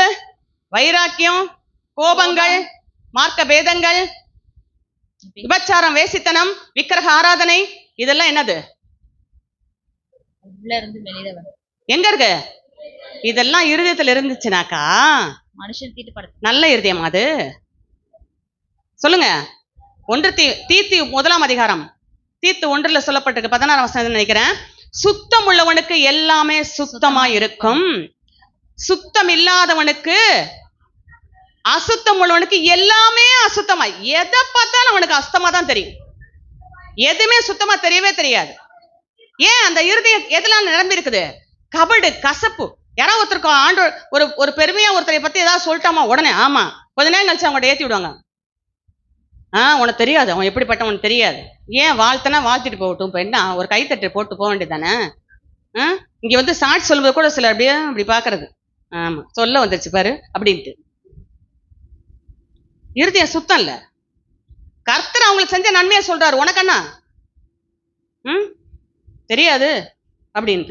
வைராக்கியம், கோபங்கள், மார்க்க பேதங்கள், விபச்சாரம், வேசித்தனம், விக்கிரக ஆராதனை, இதெல்லாம் என்னது? எங்க இருக்கு? இதெல்லாம் இருதயத்துல இருந்துச்சுனாக்கா மனுஷன் தீட்டுப்படுத்தும். நல்ல இருதயம் அது. சொல்லுங்க. 1 தீத்து 1ஆம் அதிகாரம் தீத்து 1 சொல்லப்பட்டிருக்கு 16 வசனம் நினைக்கிறேன். சுத்தம் உள்ளவனுக்கு எல்லாமே சுத்தமா இருக்கும், சுத்தம் இல்லாதவனுக்கு அசுத்தம் உள்ளவனுக்கு எல்லாமே அசுத்தமா. எதை பார்த்தாலும் அவனுக்கு அசுத்தமா தான் தெரியும், எதுவுமே சுத்தமா தெரியவே தெரியாது. ஏன்? அந்த இருதயம் எதெல்லாம் நிரம்பி இருக்குது? கபடு, கசப்பு. யாராவது ஒருத்தருக்கு ஆண்டு ஒரு பெருமையா ஒருத்தரை பத்தி ஏதாவது சொல்லிட்டாமா, உடனே ஆமா, கொஞ்ச நேரம் கழிச்சு அவங்கள்ட்ட ஏத்தி விடுவாங்க. உனக்கு தெரியாது அவன் எப்படிப்பட்டவனுக்கு தெரியாது. ஏன்? வாழ்த்தனா வாழ்த்திட்டு போகட்டும், இப்ப என்ன ஒரு கைத்தட்டு போட்டு போக வேண்டியதானே. இங்க வந்து சாட்சி சொல்லும்போது கூட சில அப்படியே அப்படி பாக்குறது, ஆமா சொல்ல வந்துருச்சு பாரு அப்படின்ட்டு. இருதயம் சுத்தம் இல்ல. கர்த்தர் அவங்களுக்கு செஞ்ச நன்மையை சொல்றாரு, உனக்கண்ணா தெரியாது அப்படின்னு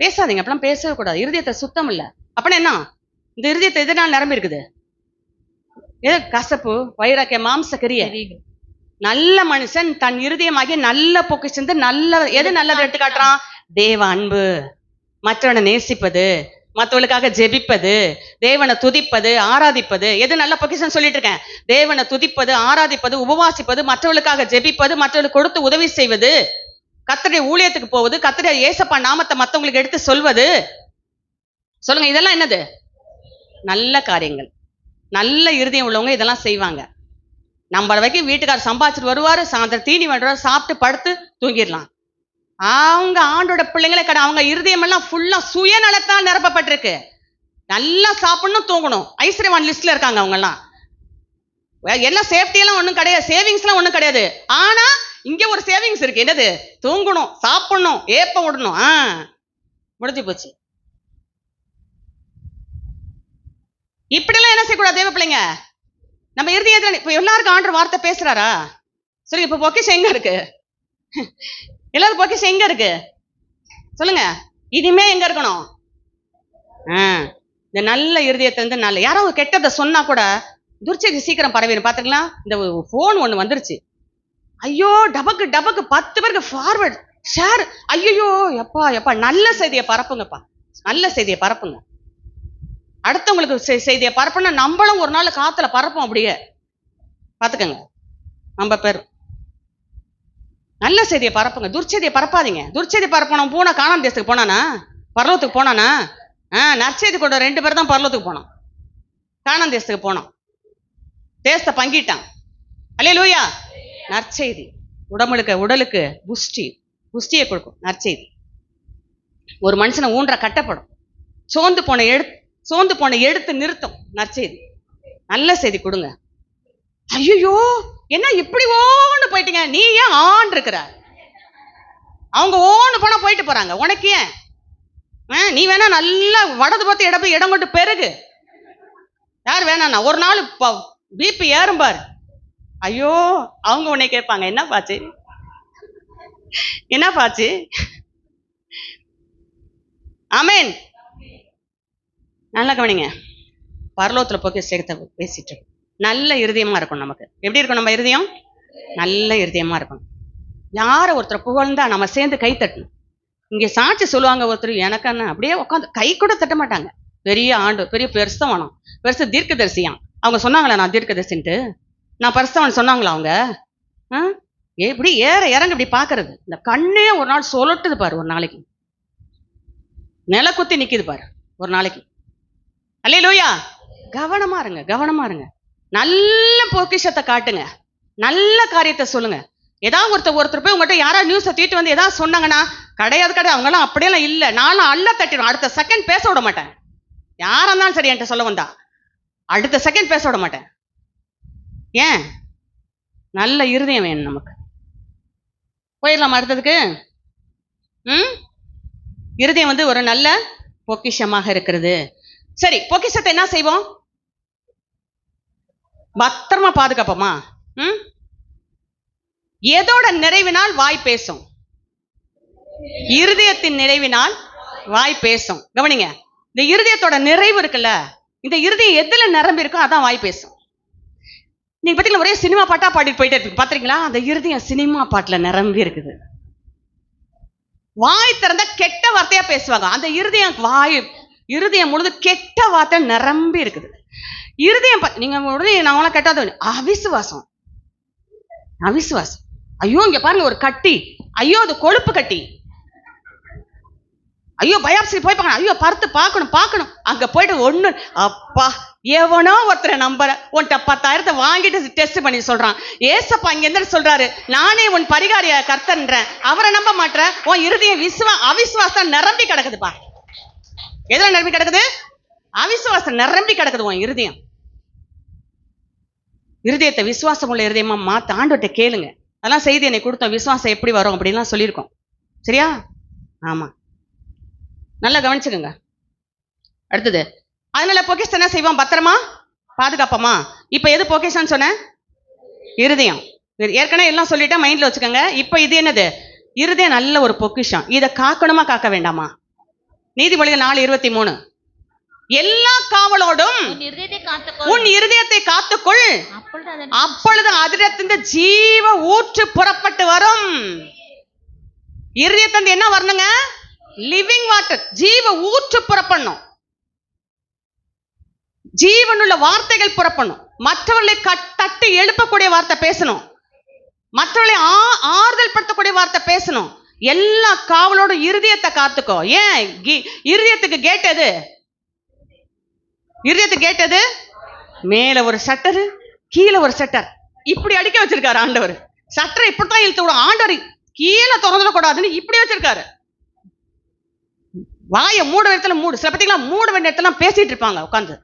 பேசாதீங்க. அப்பெல்லாம் பேசவே கூடாது. இருதயத்தை சுத்தம் இல்ல அப்படின்னா என்ன? இந்த இருதயத்தை எதனால் நிரம்பி இருக்குது? கசப்பு, வைராக்கிய, மாம்ச கிரிய. நல்ல மனுஷன் தன் இருதயமாகிய நல்ல பொக்கிஷந்து நல்ல எது நல்லதை எடுத்து காட்டுறான்? தேவ அன்பு, மற்றவனை நேசிப்பது, மற்றவர்களுக்காக ஜெபிப்பது, தேவனை துதிப்பது, ஆராதிப்பது. எது நல்ல பொக்கிஷன் சொல்லிட்டு இருக்கேன்? தேவனை துதிப்பது, ஆராதிப்பது, உபவாசிப்பது, மற்றவர்களுக்காக ஜெபிப்பது, மற்றவர்களுக்கு கொடுத்து உதவி செய்வது, கர்த்தருடைய ஊழியத்துக்கு போவது, கர்த்தருடைய இயேசப்பா நாமத்தை மற்றவங்களுக்கு எடுத்து சொல்வது. சொல்லுங்க, இதெல்லாம் என்னது? நல்ல காரியங்கள். நல்ல இருதயம் உள்ளவங்க இதெல்லாம் செய்வாங்க. நம்ம வரைக்கும் வீட்டுக்காரர் சம்பாதிச்சுட்டு வருவாரு, சாயந்தரம் தீனி வேண்டுவாரு, சாப்பிட்டு படுத்து தூங்கிடலாம். அவங்க ஆண்டோட பிள்ளைங்களே அவங்க இருதயம் எல்லாம் ஃபுல்லா சுயநலத்தால் நிரப்பப்பட்டிருக்கு. நல்லா சாப்பிடணும், தூங்கணும், ஐஸ்வர்யவான் லிஸ்ட்ல இருக்காங்க அவங்க எல்லாம். எல்லாம் சேஃப்டி எல்லாம் ஒண்ணும் கிடையாது, சேவிங்ஸ் எல்லாம் ஒண்ணும் கிடையாது. ஆனா இங்க ஒரு சேவிங்ஸ் இருக்கு. என்னது? தூங்கணும், சாப்பிடணும், ஏப்ப விடணும். முடிஞ்சு போச்சு. இப்படி எல்லாம் என்ன செய்யக்கூடாது தேவ பிள்ளைங்க. நம்ம இருதயத்துல இப்ப எல்லாருக்கும் ஆண்டவர் வார்த்தை பேசுறாரா? சரி, இப்ப பொக்கிஷம் எங்க இருக்கு? எல்லாரும் பொக்கிஷம் எங்க இருக்கு சொல்லுங்க. இனிமே எங்க இருக்கணும்? இந்த நல்ல இருதயத்தை வந்து நல்ல யாராவது கெட்டதை சொன்னா கூட துர்ச்செய்தி சீக்கிரம் பரவிடும். பாத்துங்களா? இந்த போன் ஒண்ணு வந்துருச்சு, ஐயோ டபக்கு 10 பேருக்கு ஃபார்வர்ட் ஷேர். ஐயோ எப்பா எப்பா, நல்ல செய்தியை பரப்புங்கப்பா, நல்ல செய்தியை பரப்புங்க. அடுத்தவங்களுக்கு செய்தியை பரப்புனா நம்மளும் ஒரு நாள் காத்துல பரப்போம். அப்படியே பாத்துக்கங்க, நம்ம பேர் நல்ல செய்தியை பரப்புங்க, துர்ச்செய்தியை பரப்பாதீங்க. துர்ச்செய்தி பரப்பணும். போனா காணாம தேசத்துக்கு போனானா? பரலோகத்துக்கு போனானா? நற்செய்தி கொண்ட 2 பேர் தான் பரலோகத்துக்கு போனோம், காணாம தேசத்துக்கு போனோம், தேசத்தை பங்கிட்டான். அல்லேலூயா. நற்செய்தி உடலுக்கு புஷ்டியை கொடுக்கும். நற்செய்தி ஒரு மனுஷனை ஊன்ற கட்டப்படும், சோர்ந்து போன எடுத்து நிறுத்தும். நற்செய்தி, நல்ல செய்தி கொடுங்க. ஐயோ என்ன இப்படி ஓன்னு போயிட்டீங்க, நீ ஏன் ஆன் இருக்கிற? அவங்க ஓன்னு போனா போயிட்டு போறாங்க, உனக்கு ஏன்? நீ வேணா நல்லா வடது பார்த்து இடம் கொண்டு பெருகு. யார் வேணாண்ணா? ஒரு நாள் பிபி ஏறும் பாரு. ஐயோ, அவங்க உன்னை கேட்பாங்க, என்ன பாச்சு என்ன பாச்சு? ஆமேன். நல்லா கவனிங்க. பரலோகத்துல போய் சேர்த்த பேசிட்டு இருக்கோம். நல்ல இருதயமா இருக்கும். நமக்கு எப்படி இருக்கும்? நம்ம இருதயம் நல்ல இருதயமா இருக்கணும். யார ஒருத்தர் புகழ்ந்தா நம்ம சேர்ந்து கை தட்டணும். இங்க சாட்சி சொல்லுவாங்க ஒருத்தர், எனக்கு என்ன அப்படியே உட்காந்து கை கூட தட்ட மாட்டாங்க. பெரிய ஆண்டு, பெரிய பெருசவனம், பெருசு தீர்க்கதரிசியாம். அவங்க சொன்னாங்களா நான் தீர்க்கதரிசின்ட்டு? நான் பரிசுத்தவன் சொன்னாங்களா அவங்க? எப்படி இறங்க இப்படி பாக்குறது? இந்த கண்ணே ஒரு நாள் சொல்லட்டுது பாரு, ஒரு நாளைக்கு நில குத்தி நிக்குது பாரு ஒரு நாளைக்கு. அல்லேலூயா. கவனமா இருங்க. நல்ல பொக்கிஷத்தை காட்டுங்க, நல்ல காரியத்தை சொல்லுங்க. ஏதாவது ஒருத்தர் போய் உங்கள்கிட்ட யாராவது நியூஸை தீட்டு வந்து ஏதாவது சொன்னாங்கன்னா, கிடையாது அவங்க எல்லாம் அப்படியெல்லாம் இல்லை, நானும் அல்ல தட்டிடும். அடுத்த செகண்ட் பேச விட மாட்டேன். யாரா இருந்தாலும் சரி, என்கிட்ட சொல்ல வந்தா அடுத்த செகண்ட் பேச விட மாட்டேன். ஏன்? நல்ல இருதயம் வேணும் நமக்கு. போயிடலாம் அடுத்ததுக்கு. இருதயம் வந்து ஒரு நல்ல பொக்கிஷமாக இருக்கிறது. சரி, பொக்கிஷத்தை என்ன செய்வோம்? பத்திரமா பாதுகாப்போமா? எதோட நிறைவினால் வாய் பேசும்? இருதயத்தின் நிறைவினால் வாய் பேசும். கவனிங்க, இந்த இருதயத்தோட நிறைவு இருக்குல்ல, இந்த இருதயம் எதுல நிரம்பி இருக்கோ அதான் வாய் பேசும். நீங்க பாத்தீங்களா, ஒரே சினிமா பாட்டா பாடிட்டு போயிட்டே இருக்கு, பாத்தீங்களா? அந்த இருதயம் சினிமா பாட்டுல நிரம்பி இருக்குது. வாய் திறந்தா கெட்ட வார்த்தையா பேசுவாங்க. அந்த இருதயம் முழுது கெட்ட வார்த்தை நிரம்பி இருக்குது. இருதயம் நீங்க உடனே நான் கெட்டாத அவிசுவாசம். ஐயோ இங்க பாருங்க ஒரு கட்டி, ஐயோ அது கொழுப்பு கட்டி, ஐயோ பயாப்சி போய் பார்க்கணும், ஐயோ பருத்து பார்க்கணும். அங்க போயிட்டு ஒண்ணு, அப்பா எவனோ ஒருத்தரை நம்புற, உன்கிட்ட 10,000 வாங்கிட்டு டெஸ்ட் பண்ணி சொல்றான். ஏசப்பா இங்க என்ன சொல்றாரு, நானே உன் பரிகாரிய கர்த்தன்றேன், அவரை நம்ப மாட்டேன். உன் இருதயம் அவிசுவாசம் நிரம்பி கிடக்குதுப்பா. எதுல நிரம்பி கிடக்குது? அவிசுவாசம் நிரம்பி கிடக்குது உன் இருதயம். இருதயத்தை விசுவாசம் உள்ள இருதயமா மாத்த ஆண்டவர்கிட்ட கேளுங்க. அதெல்லாம் செய்தி என்னை கொடுத்தோம், விசுவாசம் எப்படி வரும் அப்படின்லாம் சொல்லியிருக்கோம். சரியா? ஆமா, நல்லா கவனிச்சுக்கோங்க. அடுத்தது, அதனால பொக்கிஷன் என்ன செய்வோம்? பத்திரமா பாதுகாப்போமா? இப்ப எது பொக்கிஷன் சொன்ன? இருதயம். ஏற்கனவே எல்லாம் சொல்லிட்டா மைண்ட்ல வச்சுக்கோங்க. இப்ப இது என்னது? இருதயம் நல்ல ஒரு பொக்கிஷம். இதை காக்கணுமா காக்க வேண்டாமா? நீதிமொழிகள் 4:23, எல்லா காவலோடும் உன் இருதயத்தை காத்துக்கொள், அப்பொழுது அதிடத்திலிருந்து ஜீவ ஊற்று புறப்பட்டு வரும். இருதயத்திலிருந்து என்ன வரணுங்க? லிவிங் வாட்டர், ஜீவ ஊற்று புறப்படணும். ஜீவனுள்ள வார்த்தைகள் புறப்படணும். மற்றவர்களை தட்டி எழுப்பக்கூடிய வார்த்தை பேசணும். மற்றவர்களை ஆறுதல் படுத்தக்கூடிய வார்த்தை பேசணும். எல்லா காவலோட இருதயத்தை காத்துக்கோ. ஏன் இருதயத்துக்கு கேட் எது? இருதயத்துக்கு கேட்டது மேல ஒரு ஷட்டரு, கீழே ஒரு ஷட்டர், இப்படி அடிக்க வச்சிருக்காரு ஆண்டவர். ஷட்டரை இப்படித்தான் இழுத்து விடும் ஆண்டவர், கீழே திறந்துட கூடாதுன்னு இப்படி வச்சிருக்காரு. வாயை மூட இடத்துல மூடு. சில பத்திங்களா மூட வேண்டிய இடத்துல பேசிட்டு இருப்பாங்க உட்காந்து.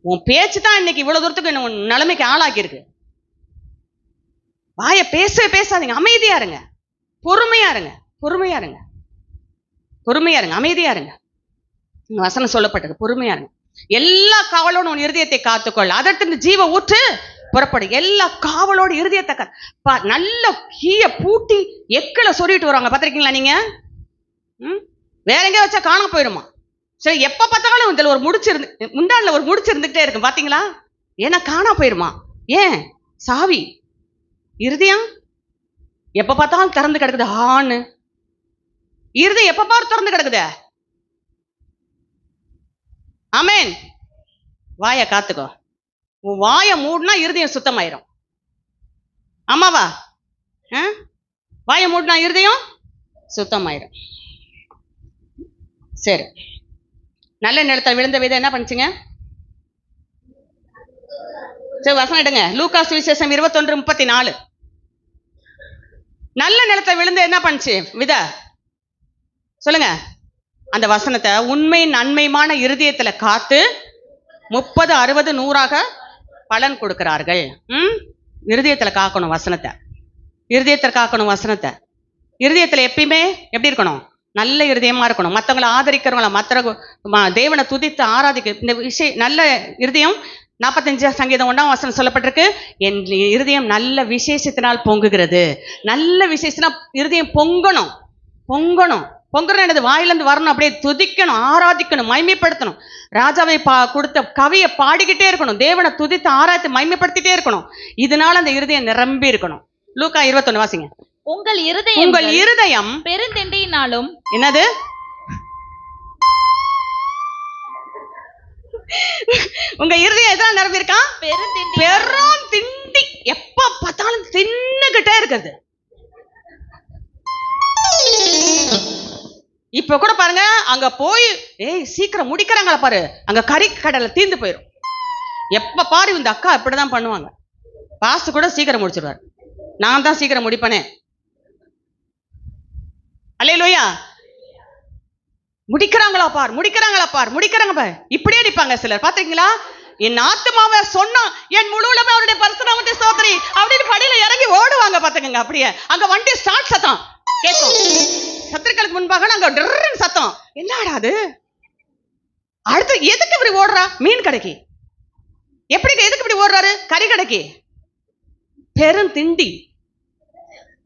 உன் பேச்சு தான் இன்னைக்கு இவ்வளவு தூரத்துக்கு நிலைமைக்கு ஆளாக்கி இருக்கு. வாயை பேசாதீங்க, அமைதியா இருங்க, பொறுமையா இருங்க, அமைதியா இருங்க. வசனம் சொல்லப்பட்டது, பொறுமையா இருங்க. எல்லா காவலோடு உன் இருதயத்தை காத்துக்கொள், அதற்கு ஜீவ ஊற்று புறப்படும். எல்லா காவலோடு இருதயத்தை நல்ல கீய பூட்டி எக்கல சொல்லிட்டு வருவாங்க, பாத்திருக்கீங்களா நீங்க? வேற எங்க வச்சா காண போயிடுமா? சரி, எப்ப பார்த்தாலும் இதுல ஒரு முடிச்சு முந்தாண்ல ஒரு முடிச்சு இருந்துகிட்டே இருக்கும், பாத்தீங்களா? ஏன்னா காணா போயிருமா? ஏன்? சாவி. இருதயம் எப்ப பார்த்தாலும் திறந்து கிடக்குது. ஆணு இருதயம் எப்ப பாரு திறந்து கிடக்குது. ஆமென். வாய காத்துக்கோ. உன் வாய மூடுனா இருதயம் சுத்தமாயிரும். ஆமாவா? வாய மூடுனா இருதயம் சுத்தமாயிரும். சரி, நல்ல நிலத்தில் விழுந்த விதை என்ன பண்ணுச்சுங்க? சரி, வசனம் எடுங்க. லூக்கா சுவிசேஷம் 21:34. நல்ல நிலத்தை விழுந்து என்ன பண்ணுச்சு விதை? சொல்லுங்க அந்த வசனத்தை. உண்மையின் நன்மையான இருதயத்துல காத்து 30, 60, 100 பலன் கொடுக்கிறார்கள். இருதயத்துல காக்கணும் வசனத்தை. இருதயத்துல எப்பயுமே எப்படி இருக்கணும்? நல்ல இருதயமா இருக்கணும். மற்றவங்களை ஆதரிக்கிறவங்கள, மற்ற தேவனை துதித்து ஆராதிக்க இந்த விஷயம் நல்ல இருதயம். 45 சங்கீதம் 1 வசனம் சொல்லப்பட்டிருக்கு, என் இருதயம் நல்ல விசேஷத்தினால் பொங்குகிறது. நல்ல விசேஷத்தினா இருதயம் பொங்கணும். பொங்குறது என்னது? வாயிலிருந்து வரணும், அப்படியே துதிக்கணும், ஆராதிக்கணும், மகிமைப்படுத்தணும். ராஜாவை கொடுத்த கவியை பாடிக்கிட்டே இருக்கணும், தேவனை துதித்து ஆராய்ச்சி மகிமைப்படுத்திட்டே இருக்கணும். இதனால அந்த இருதயம் நிரம்பி இருக்கணும். லூக்கா 21 வாசிங்க. உங்கள் இருதயம் பெருந்திண்டியினாலும். என்னது? உங்க இருதயம் எதனால நிரம்பி இருக்கா? பெருந்திண்டி. எப்ப பார்த்தாலும் தின்னுகிட்டே இருக்குது. இப்ப கூட பாருங்க, அங்க போய் சீக்கிரம் முடிக்கிறாங்களா பாரு, அங்க கறி கடலை தீர்ந்து போயிடும். எப்ப பாரு இந்த அக்கா இப்படிதான் பண்ணுவாங்க. பாஸ்ட் கூட சீக்கிரம் முடிச்சிருவாரு, நான் தான் சீக்கிரம் முடிப்பனே. அல்லேலூயா. முடிக்கிறாங்களா பார், இப்படியே அடிப்பாங்க சிலர், பாத்தீங்களா? என் ஆத்மாவை சொன்னா என் முழுவதுமே அவருடைய பரிசுத்தத்தை ஸ்தோத்திரி அப்படின்னு படியில இறங்கி ஓடுவாங்க, பாத்துக்கங்க. அப்படியே அங்க வண்டி ஸ்டார்ட் சத்தம் கேட்கும், சத்துருக்களுக்கு முன்பாக அங்க டர்ன்னு சத்தம். என்னடா அது? அடுத்து எதுக்கு இப்படி ஓடுறா? மீன் கடைக்கு. எப்படி எதுக்கு இப்படி ஓடுறாரு? கறி கடைக்கு. பெருந்திண்டி.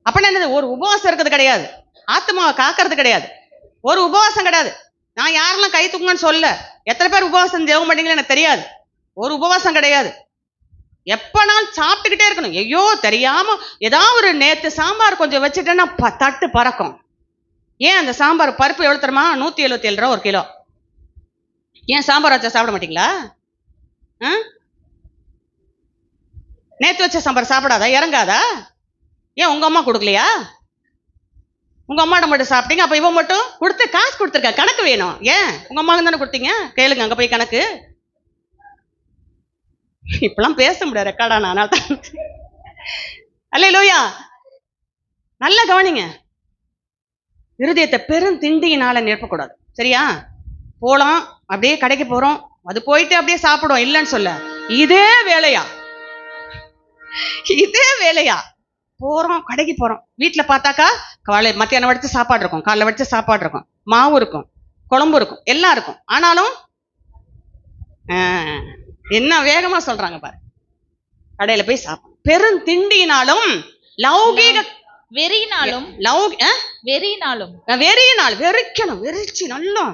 அப்படின்னா என்னது? ஒரு உபவாசம் இருக்கிறது கிடையாது, ஆத்மாவை காக்கிறது கிடையாது, ஒரு உபவாசம் கிடையாது. நான் யாரெல்லாம் கை தூக்குங்கன்னு சொல்ல, எத்தனை பேர் உபவாசம் ஜெபம் பண்ணீங்களன்னு எனக்கு தெரியாது. ஒரு உபவாசம் கிடையாது. எப்பனாலும் சாப்பிட்டுக்கிட்டே இருக்கணும். ஐயோ தெரியாம ஏதாவது ஒரு நேத்து சாம்பார் கொஞ்சம் வச்சுட்டேன்னா தட்டு பறக்கும். ஏன்? அந்த சாம்பார் பருப்பு எவ்வளவு தருமா? 177 ரூபா ஒரு கிலோ. ஏன் சாம்பார் வச்சா சாப்பிட மாட்டீங்களா? நேத்து வச்ச சாம்பார் சாப்பிடாதா? இறங்காதா? ஏன் உங்க அம்மா கொடுக்கலையா? உங்க அம்மாட்ட மட்டும் சாப்பிட்டீங்க, அப்ப இவன் மட்டும் கொடுத்து காசு கொடுத்துருக்க, கணக்கு வேணும். ஏன் உங்க அம்மாவுக்கு தானே கொடுத்தீங்க, கேளுங்க அங்க போய் கணக்கு. இப்பெல்லாம் பேச முடியாது ரெக்கார்டா, அதனால தான். அல்லேலூயா. நல்ல கவனிங்க, இருதயத்தை பெரும் திண்டியினால நிரப்பக்கூடாது. சரியா? போலாம், அப்படியே கடைக்கு போறோம், அது போயிட்டு அப்படியே சாப்பிடுவோம், இல்லைன்னு சொல்ல. இதே வேலையா போறோம், கடைக்கு போறோம், வீட்டுல பார்த்தாக்கா காலை மத்தியானம் வடிச்ச சாப்பாடு இருக்கும், காலைல வடிச்ச சாப்பாடு இருக்கும், மாவு இருக்கும், குழம்பு இருக்கும், எல்லாம் இருக்கும். ஆனாலும் என்ன வேகமா சொல்றாங்க பாரு, கடையில போய் சாப்பிடும். பெரும் திண்டியினாலும் லௌகீக வெறியினாலும் வெறிக்கணும், வெறிச்சு நல்லா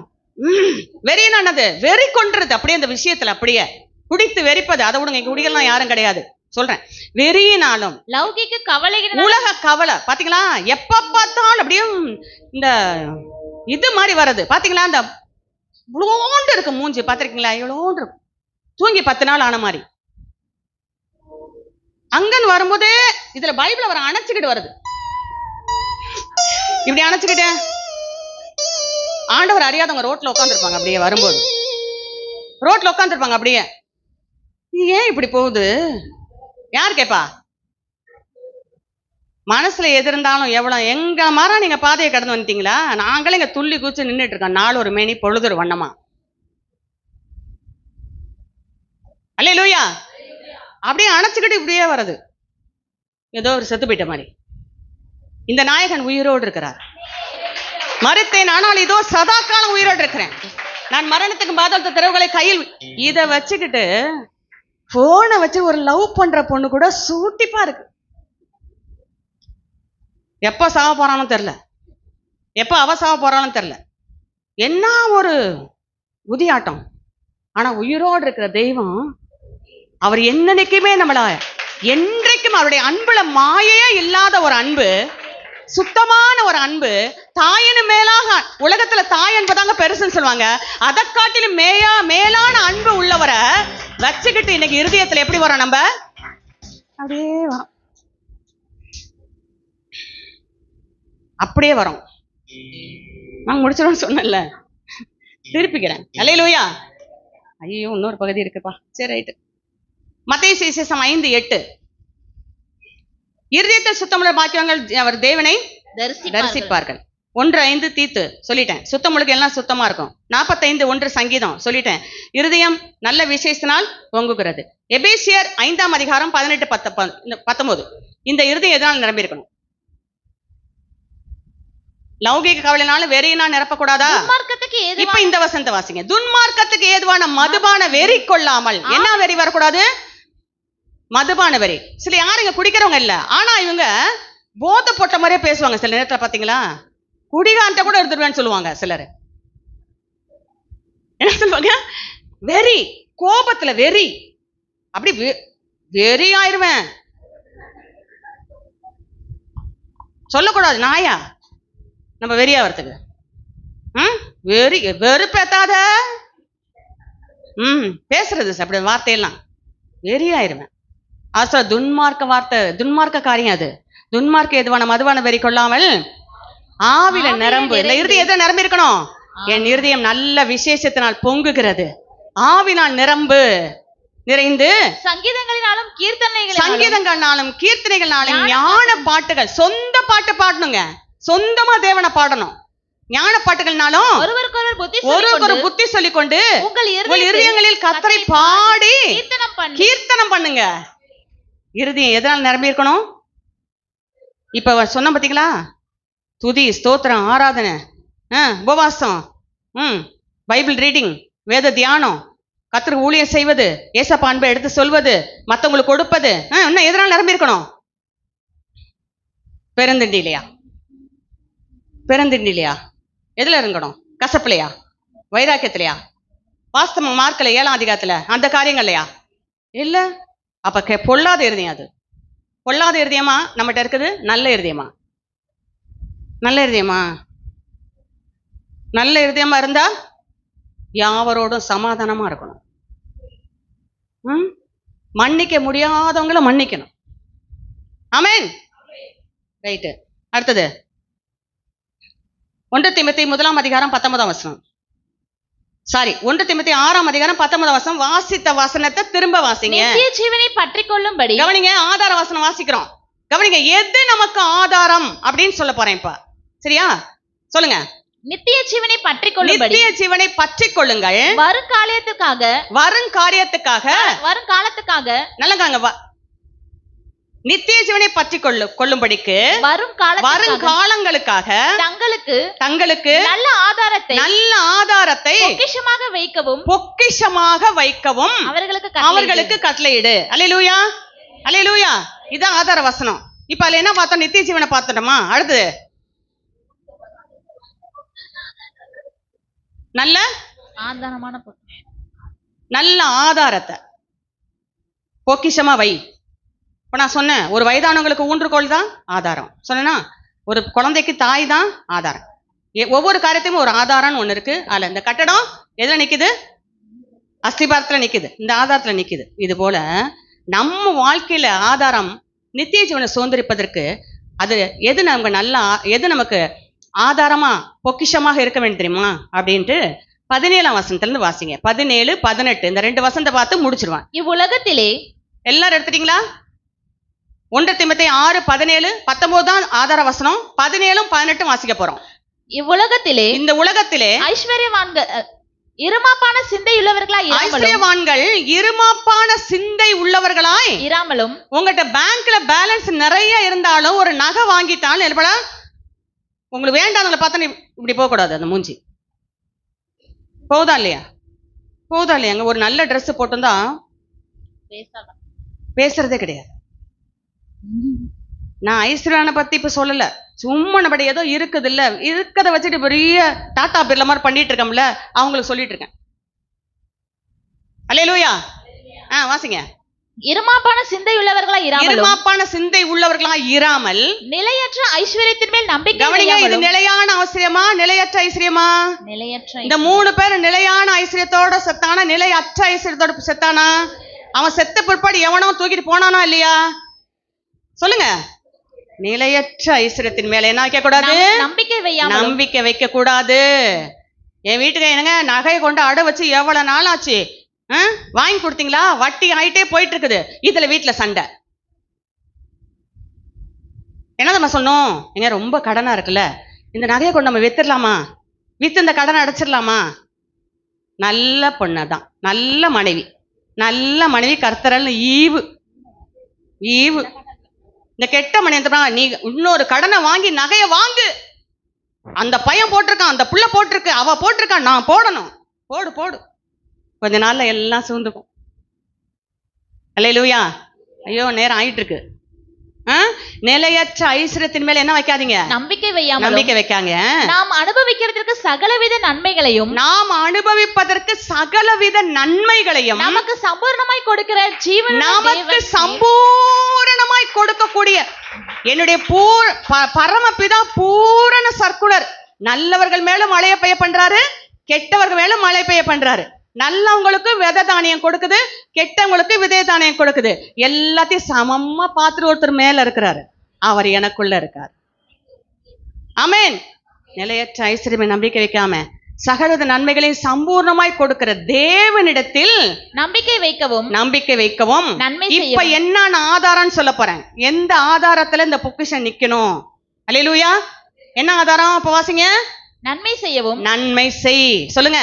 வெறியினானது வெறி கொன்றது. அப்படியே அந்த விஷயத்துல அப்படியே குடித்து வெறிப்பது. அதை விடுங்க, இங்க குடிக்கலாம் யாரும் கிடையாது சொல்றேன். வெறியினாலும் லௌகிக கவலை, உலக கவலை. பாத்தீங்களா, எப்ப பார்த்தாலும் அப்படியே இந்த இது மாதிரி வருது. பாத்தீங்களா, இந்த இவ்வளோண்டு இருக்கு மூஞ்சி, பாத்திருக்கீங்களா, இவ்வளோண்டு இருக்கும், தூங்கி 10 நாள் ஆன மாதிரி. அங்கன்னு வரும்போதே இதுல பைபிள வர அணைச்சுக்கிட்டு வருது, இப்படி அணைச்சுக்கிட்டேன். ஆண்டவர் அறியாதவங்க ரோட்ல உட்காந்துருப்பாங்க, அப்படியே வரும்போது ரோட்ல உட்காந்துருப்பாங்க. அப்படியே ஏன் இப்படி போகுது, யார் கேப்பா? மனசுல எது இருந்தாலும் எவ்வளவு எங்க மாறா நீங்க பாதையை கடந்து வந்துட்டீங்களா, நாங்களே இங்க துள்ளி கூச்சு நின்றுட்டு இருக்கோம், நாள் ஒரு மேனி பொழுது ஒரு வண்ணமா. அல்லேலூயா. அப்படியே அணைச்சுக்கிட்டு இப்படியே வருது, ஏதோ ஒரு செத்து போயிட்ட மாதிரி. இந்த நாயகன் உயிரோடு இருக்கிறார். மரித்தேன், ஆனால் இதோ சதா காலம் உயிரோடு இருக்கிறேன், நான் மரணத்துக்கு பாதாள திறவுகளை கையில். இதை வச்சுக்கிட்டு போனை வச்சு ஒரு லவ் பண்ற பொண்ணு கூட சூட்டிப்பா இருக்கு. எப்ப சாவ போறான்னு தெரியல, எப்ப அவ சாவ போறான்னு தெரியல. என்ன ஒரு உதியாட்டம். ஆனா உயிரோடு இருக்கிற தெய்வம் அவர் என்னைக்குமே நம்மள என்றைக்கும் அவருடைய அன்புல மாயையே இல்லாத ஒரு அன்பு, சுத்தமான ஒரு அன்பு. தாயினு மேலாக உலகத்துல தாய் என்பதாங்க பெருசுன்னு சொல்லுவாங்க, அதை காட்டிலும் மேலான அன்பு உள்ளவரை வச்சுக்கிட்டு இன்னைக்கு இருதயத்துல எப்படி வரோம் நம்ம, அப்படியே வரோம், அப்படியே வரோம். நான் முடிச்சிடும் சொன்னேன்ல, திருப்பிக்கிறேன். அல்லேலூயா. ஐயோ இன்னொரு பகுதி இருக்குப்பா, சரி ரைட்டு. மத்தேயு சுவிசேஷம் 5:8, இருதயத்தில் சுத்தமுள்ள பாக்கியவங்கள் அவர் தேவனை தரிசிப்பார்கள். 1:5 தீத்து சொல்லிட்டேன், சுத்தமுழுக்கு எல்லாம் சுத்தமா இருக்கும். 45:1 சங்கீதம் சொல்லிட்டேன், இருதயம் நல்ல விசேஷத்தினால் பொங்குகிறது. எபேசியர் 5ஆம் அதிகாரம் 18-19, இந்த இருதயம் எதனால் நிரம்பி இருக்கணும்? லௌகிக கவலைனாலும் வெறியினால் நிரப்பக்கூடாதா? இப்ப இந்த வசனத்தை வாசிங்க. துன்மார்க்கத்துக்கு ஏதுவான மதுபான வெறி கொள்ளாமல். என்ன வெறி வரக்கூடாது? மதுபான வெறி. சில யாருங்க குடிக்கிறவங்க இல்ல, ஆனா இவங்க போதை போட்ட மாதிரியே பேசுவாங்க. சில நேரத்துல பாத்தீங்களா, குடிகான்ட்ட கூட எடுத்துருவேன்னு சொல்லுவாங்க சிலர். என்ன சொல்லுவாங்க? வெறி, கோபத்துல வெறி, அப்படி வெறி ஆயிருவேன். சொல்லக்கூடாது நாயா நம்ம வெறியா வரத்துக்கு. வெறி வெறுப்பேத்தாத பேசுறது அப்படி வார்த்தையெல்லாம் வெறியாயிருவேன். அச துன்மார்க்க வார்த்தை, துன்மார்க்க காரியம் அது. துன்மார்க்க எதுவான மதுவான வெறி கொள்ளாமல் ஆவில நிரம்பு. இந்த இருதயம் எதை நிரம்பி இருக்கணும்? என் இருதயம் நல்ல விசேஷத்தினால் பொங்குகிறது, ஆவினால் நிரம்பு நிறைந்து சங்கீதங்களினாலும் கீர்த்தனைகளாலும் ஞான பாட்டுகள். சொந்த பாட்டு பாடணுங்க, சொந்தமா தேவனை பாடணும். ஞான பாட்டுகள்னாலும் ஒருவருக்கு புத்தி சொல்லிக்கொண்டு உங்கள் இருதயங்களில் கர்த்தரை பாடி கீர்த்தனம் பண்ணுங்க. இருதயம் எதனால் நிரம்பி இருக்கணும்? இப்ப சொன்ன பாத்தீங்களா, துதி, ஸ்தோத்திரம், ஆராதனை, உபவாசம், பைபிள் ரீடிங், வேத தியானம், கர்த்தருக்கு ஊழியம் செய்வது, ஏசப்பா அன்பை எடுத்து சொல்வது, மத்தவங்களுக்கு கொடுப்பது, இன்னும் எதனால் நிரம்பி இருக்கணும்? பெருந்திண்டிலையா? பெருந்திண்டிலையா? எதுல இருக்கணும்? கசப்புலையா? வைராக்கியத்திலையா? வாஸ்தவ மார்க்கல 7ஆம் அதிகாரத்துல அந்த காரியங்கள்லையா? இல்ல. அப்ப பொல்லாத இருதயம் அது. பொல்லாத இருதயமா நம்மகிட்ட இருக்குது? நல்ல இருதயமா? நல்ல இருதயமா? நல்ல இருதயமா இருந்தா யாவரோடும் சமாதானமா இருக்கணும். மன்னிக்க முடியாதவங்கள மன்னிக்கணும். ஆமென். ரைட்டு. அடுத்தது 1 தீமோத்தேயு 1:19 சாரி 1 தீமோத்தேயு 6:19 வாசித்த வசனத்தை திரும்ப வாசிங்க. நித்திய ஜீவனை பற்றிக் கொள்ளும்படி. கவனிங்க, ஆதார வசனம் வாசிக்கிறோம். கவனிங்க, எது நமக்கு ஆதாரம் அப்படின்னு சொல்ல போறேன் இப்ப. சரியா? சொல்லுங்க. நித்திய ஜீவனை பற்றிக் கொள்ளும்படி. நித்திய ஜீவனை பற்றிக் கொள்ளுங்கள். வருங்காலத்துக்காக நல்லங்க. நித்திய ஜீவனை பற்றிக் கொள்ளும்படிக்கு வருங்காலங்களுக்காக தங்களுக்கு நல்ல ஆதாரத்தை பொக்கிஷமாக வைக்கவும் அவர்களுக்கு கட்டளையிடு. அல்லேலூயா, அல்லேலூயா. இதான் ஆதார வசனம். இப்ப அதுல என்ன பார்த்தோம்? நித்திய ஜீவனை பார்த்துட்டோமா? அடுத்து நல்ல ஆதாரத்தை பொக்கிஷமா வை. இப்ப நான் சொன்னேன், ஒரு வயதானவங்களுக்கு ஊன்றுகோல் தான் ஆதாரம் சொன்னா, ஒரு குழந்தைக்கு தாய் தான் ஆதாரம். ஒவ்வொரு காரியத்தையும் ஒரு ஆதாரம்னு ஒண்ணு இருக்கு. அதுல இந்த கட்டடம் எதுல நிக்குது? அஸ்திபாரத்துல நிக்குது, இந்த ஆதாரத்துல நிக்குது. இது போல நம்ம வாழ்க்கையில ஆதாரம் நித்திய ஜீவனை சுதந்திரிப்பதற்கு அது எது நமக்கு ஆதாரமா பொக்கிஷமாக இருக்க வேண்டும் தெரியுமா அப்படின்ட்டு 17ஆம் வசனத்துல இருந்து வாசிங்க. 17, 18 இந்த 2 வசனத்தை பார்த்து முடிச்சிருவான். இவ்வுலகத்திலே எல்லாரும் எடுத்துட்டீங்களா? 1 தீமோத்தேயு 6:17, 19 தான் ஆதார வசனம். 17, 18 வாசிக்க போறோம். இந்த உலகத்திலே ஐஸ்வர்யவான்கள் இருமாப்பான சிந்தை உள்ளவர்களாய் இராமலும். உங்கள்கிட்ட பேங்க்ல பேலன்ஸ் நிறைய இருந்தாலும் ஒரு நகை வாங்கிட்டாலும் ஏற்பட உங்களுக்கு வேண்டாம் பார்த்தா இப்படி போக கூடாது. அந்த மூஞ்சி போதா இல்லையா? ஒரு நல்ல ட்ரெஸ் போட்டுந்தா பேசுறதே கிடையாது. நான் ஐஸ்வர்யான பத்தி இப்ப சொல்லல, சும்மா நம்ம ஏதோ இருக்குது இல்ல, இருக்கதை வச்சுட்டு பெரிய டாடா பிர்ல மாதிரி பண்ணிட்டு இருக்கோம்ல, அவங்களுக்கு சொல்லிட்டு இருக்கேன். அல்லேலூயா. வாசிங்க. இருமாப்பான சிந்தை உள்ளவர்களாய் இராமல் நிலையற்ற ஐஸ்வர்யத்தின் மேல் நம்பிக்கை. கவனிங்க, இது நிலையான ஐஸ்வர்யமா நிலையற்ற ஐஸ்வர்யமா? இந்த 3 பேர் நிலையான ஐஸ்வர்யத்தோட செத்தானா, நிலையற்ற ஐஸ்வர்யத்தோட செத்தானா? அவன் செத்த பிற்பாடு எவனோ தூக்கிட்டு போனானா இல்லையா? சொல்லுங்க. நிலையற்ற ஐஸ்வர்யத்தின் மேல என்ன வைக்க கூடாது? நம்பிக்கை வைக்க கூடாது. என் வீட்டுக்கு என்னங்க நகையை கொண்டு அடை வச்சு எவ்வளவு நாள் ஆச்சு, வாங்கி கொடுத்தீங்களா? வட்டி ஆயிட்டே போயிட்டு இருக்குது. இதுல வீட்டுல சண்டை. என்ன நம்ம சொன்னோம்? எங்க ரொம்ப கடனா இருக்குல்ல, இந்த நகையை கொண்டு நம்ம வித்துடலாமா? வித்து இந்த கடனை அடைச்சிடலாமா? நல்ல பொண்ணதான், நல்ல மனைவி கர்த்தரல் ஈவு. இந்த கெட்ட மணி நீ இன்னொரு கடனை வாங்கி நகைய வாங்கு. அந்த பையன் போட்டிருக்கான், அந்த புள்ள போட்டிருக்கு, அவ போட்டிருக்கான், நான் போடணும். போடு. கொஞ்ச நாள்ல எல்லாம் சூழ்ந்துக்கும். அல்லேலூயா. ஐயோ, நேரம் ஆயிட்டு இருக்கு. நிலையற்ற ஐஸ்வர்யத்தின் மேல என்ன வைக்காதீங்க? நம்பிக்கை வைக்காங்க. நாம் அனுபவிப்பதற்கு சகலவித நன்மைகளையும் நமக்கு சம்பூர்ணமாய் கொடுக்கக்கூடிய என்னுடைய பரமபிதா பூரண சர்க்குலர். நல்லவர்கள் மேலும் மழைய பெய்ய பண்றாரு, கெட்டவர்கள் மேலும் மழை பெய்ய பண்றாரு. நல்லவங்களுக்கு விதை தானியம் கொடுக்குது, கெட்டவங்களுக்கு விதை தானியம் கொடுக்குது. எல்லாத்தையும் சமமா பார்த்துட்டு ஒருத்தர் மேல இருக்கிறாரு, அவர் எனக்குள்ள இருக்கார். ஆமென். நிலையற்ற ஐஸ்வர்யமே நம்பிக்கை வைக்காம சகலவித நன்மைகளையும் சம்பூர்ணமாய் கொடுக்கிற தேவனிடத்தில் நம்பிக்கை வைக்கவும். இப்ப என்னன்னு ஆதாரம் சொல்ல போறேன். எந்த ஆதாரத்துல இந்த பொக்கிஷன் நிக்கணும்? அல்லேலூயா. என்ன ஆதாரம்? இப்ப வாசிங்க. நன்மை செய். சொல்லுங்க.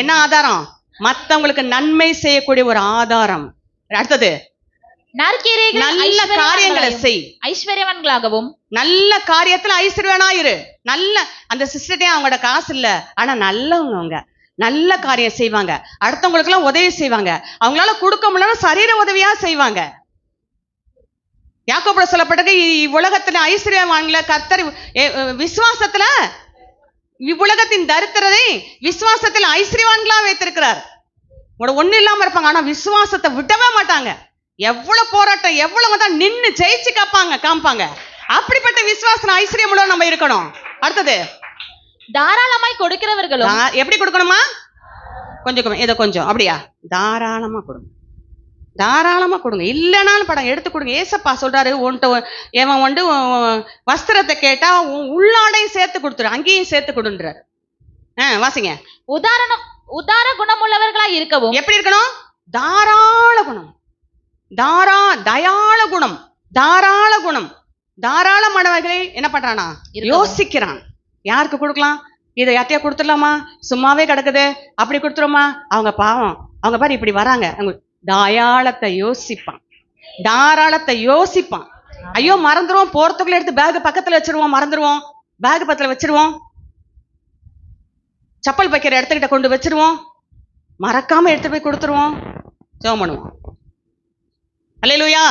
என்ன ஆதாரம்? மத்தவங்களுக்கு நன்மை செய்யக்கூடிய ஒரு ஆதாரம். அடுத்தது நல்ல காரியங்களை செய். ஐஸ்வர்யவான்களாகவும் நல்ல காரியத்துல ஐஸ்வர்யவானாயிரு. நல்ல அந்த சிஸ்டர்டே அவங்களோட காசு இல்ல, ஆனா நல்லவங்க நல்ல காரியம் செய்வாங்க, அடுத்தவங்களுக்கு எல்லாம் உதவி செய்வாங்க, அவங்களால கொடுக்க முடியல சரீர உதவியா செய்வாங்க. யாக்கோபுல சொல்லப்பட்டது, இவ்வுலகத்துல ஐஸ்வர்யவான்கள கர்த்தர் விசுவாசத்துல இவ்வுலகத்தின் தரித்திரரை விசுவாசத்தில் ஐஸ்வர்யவான்களா வைத்திருக்கிறார். ஒண்ணு இல்லாம இருப்பாங்க, ஆனா விசுவாசத்தை விடவே மாட்டாங்க. எவ்வளவு போராட்டம் எவ்வளவு தான் நின்னு ஜெயிச்சு காமிப்பாங்க. அப்படிப்பட்ட விசுவாசம் ஐஸ்வர்யம் நம்ம இருக்கணும். அடுத்தது தாராளமாய் கொடுக்கிறவர்களும். எப்படி கொடுக்கணுமா? கொஞ்சம் அப்படியா? தாராளமா கொடுங்க. தாராளமா கொடுங்க. இல்லைனாலும் படம் எடுத்து கொடுங்க. ஏசப்பா சொல்றாரு, இவன் வஸ்திரத்தை கேட்டா உள்ளாடையும் சேர்த்து கொடுத்துரு, அங்கேயும் சேர்த்து கொடுன்றாரு. வாசிங்க. உதார குணமுள்ளவர்களாய் இருக்கவும். எப்படி இருக்கணும்? தாராள குணம், தயாள குணம், தாராள குணம். தாராளமானவர்களை என்ன பண்றானா? யோசிக்கிறான். யாருக்கு கொடுக்கலாம்? இதை யார்ட்டையா கொடுத்துடலாமா? சும்மாவே கிடக்குது, அப்படி கொடுத்துருமா? அவங்க பாவம், அவங்க பாரு இப்படி வராங்க. அவங்க தாராளத்தை யோசிப்பான், தாராளத்தை யோசிப்பான். ஐயோ மறந்துருவோம், போறதுக்குள்ள எடுத்து பேக் பக்கத்துல வச்சிருவோம், மறந்துருவோம், பேக் பக்கத்துல வச்சிருவோம், சப்பல் வைக்கிற இடத்துக்கிட்ட கொண்டு வச்சிருவோம், மறக்காம எடுத்து போய் கொடுத்துருவோம், ஜெபம் பண்ணுவோம். அல்லேலூயா.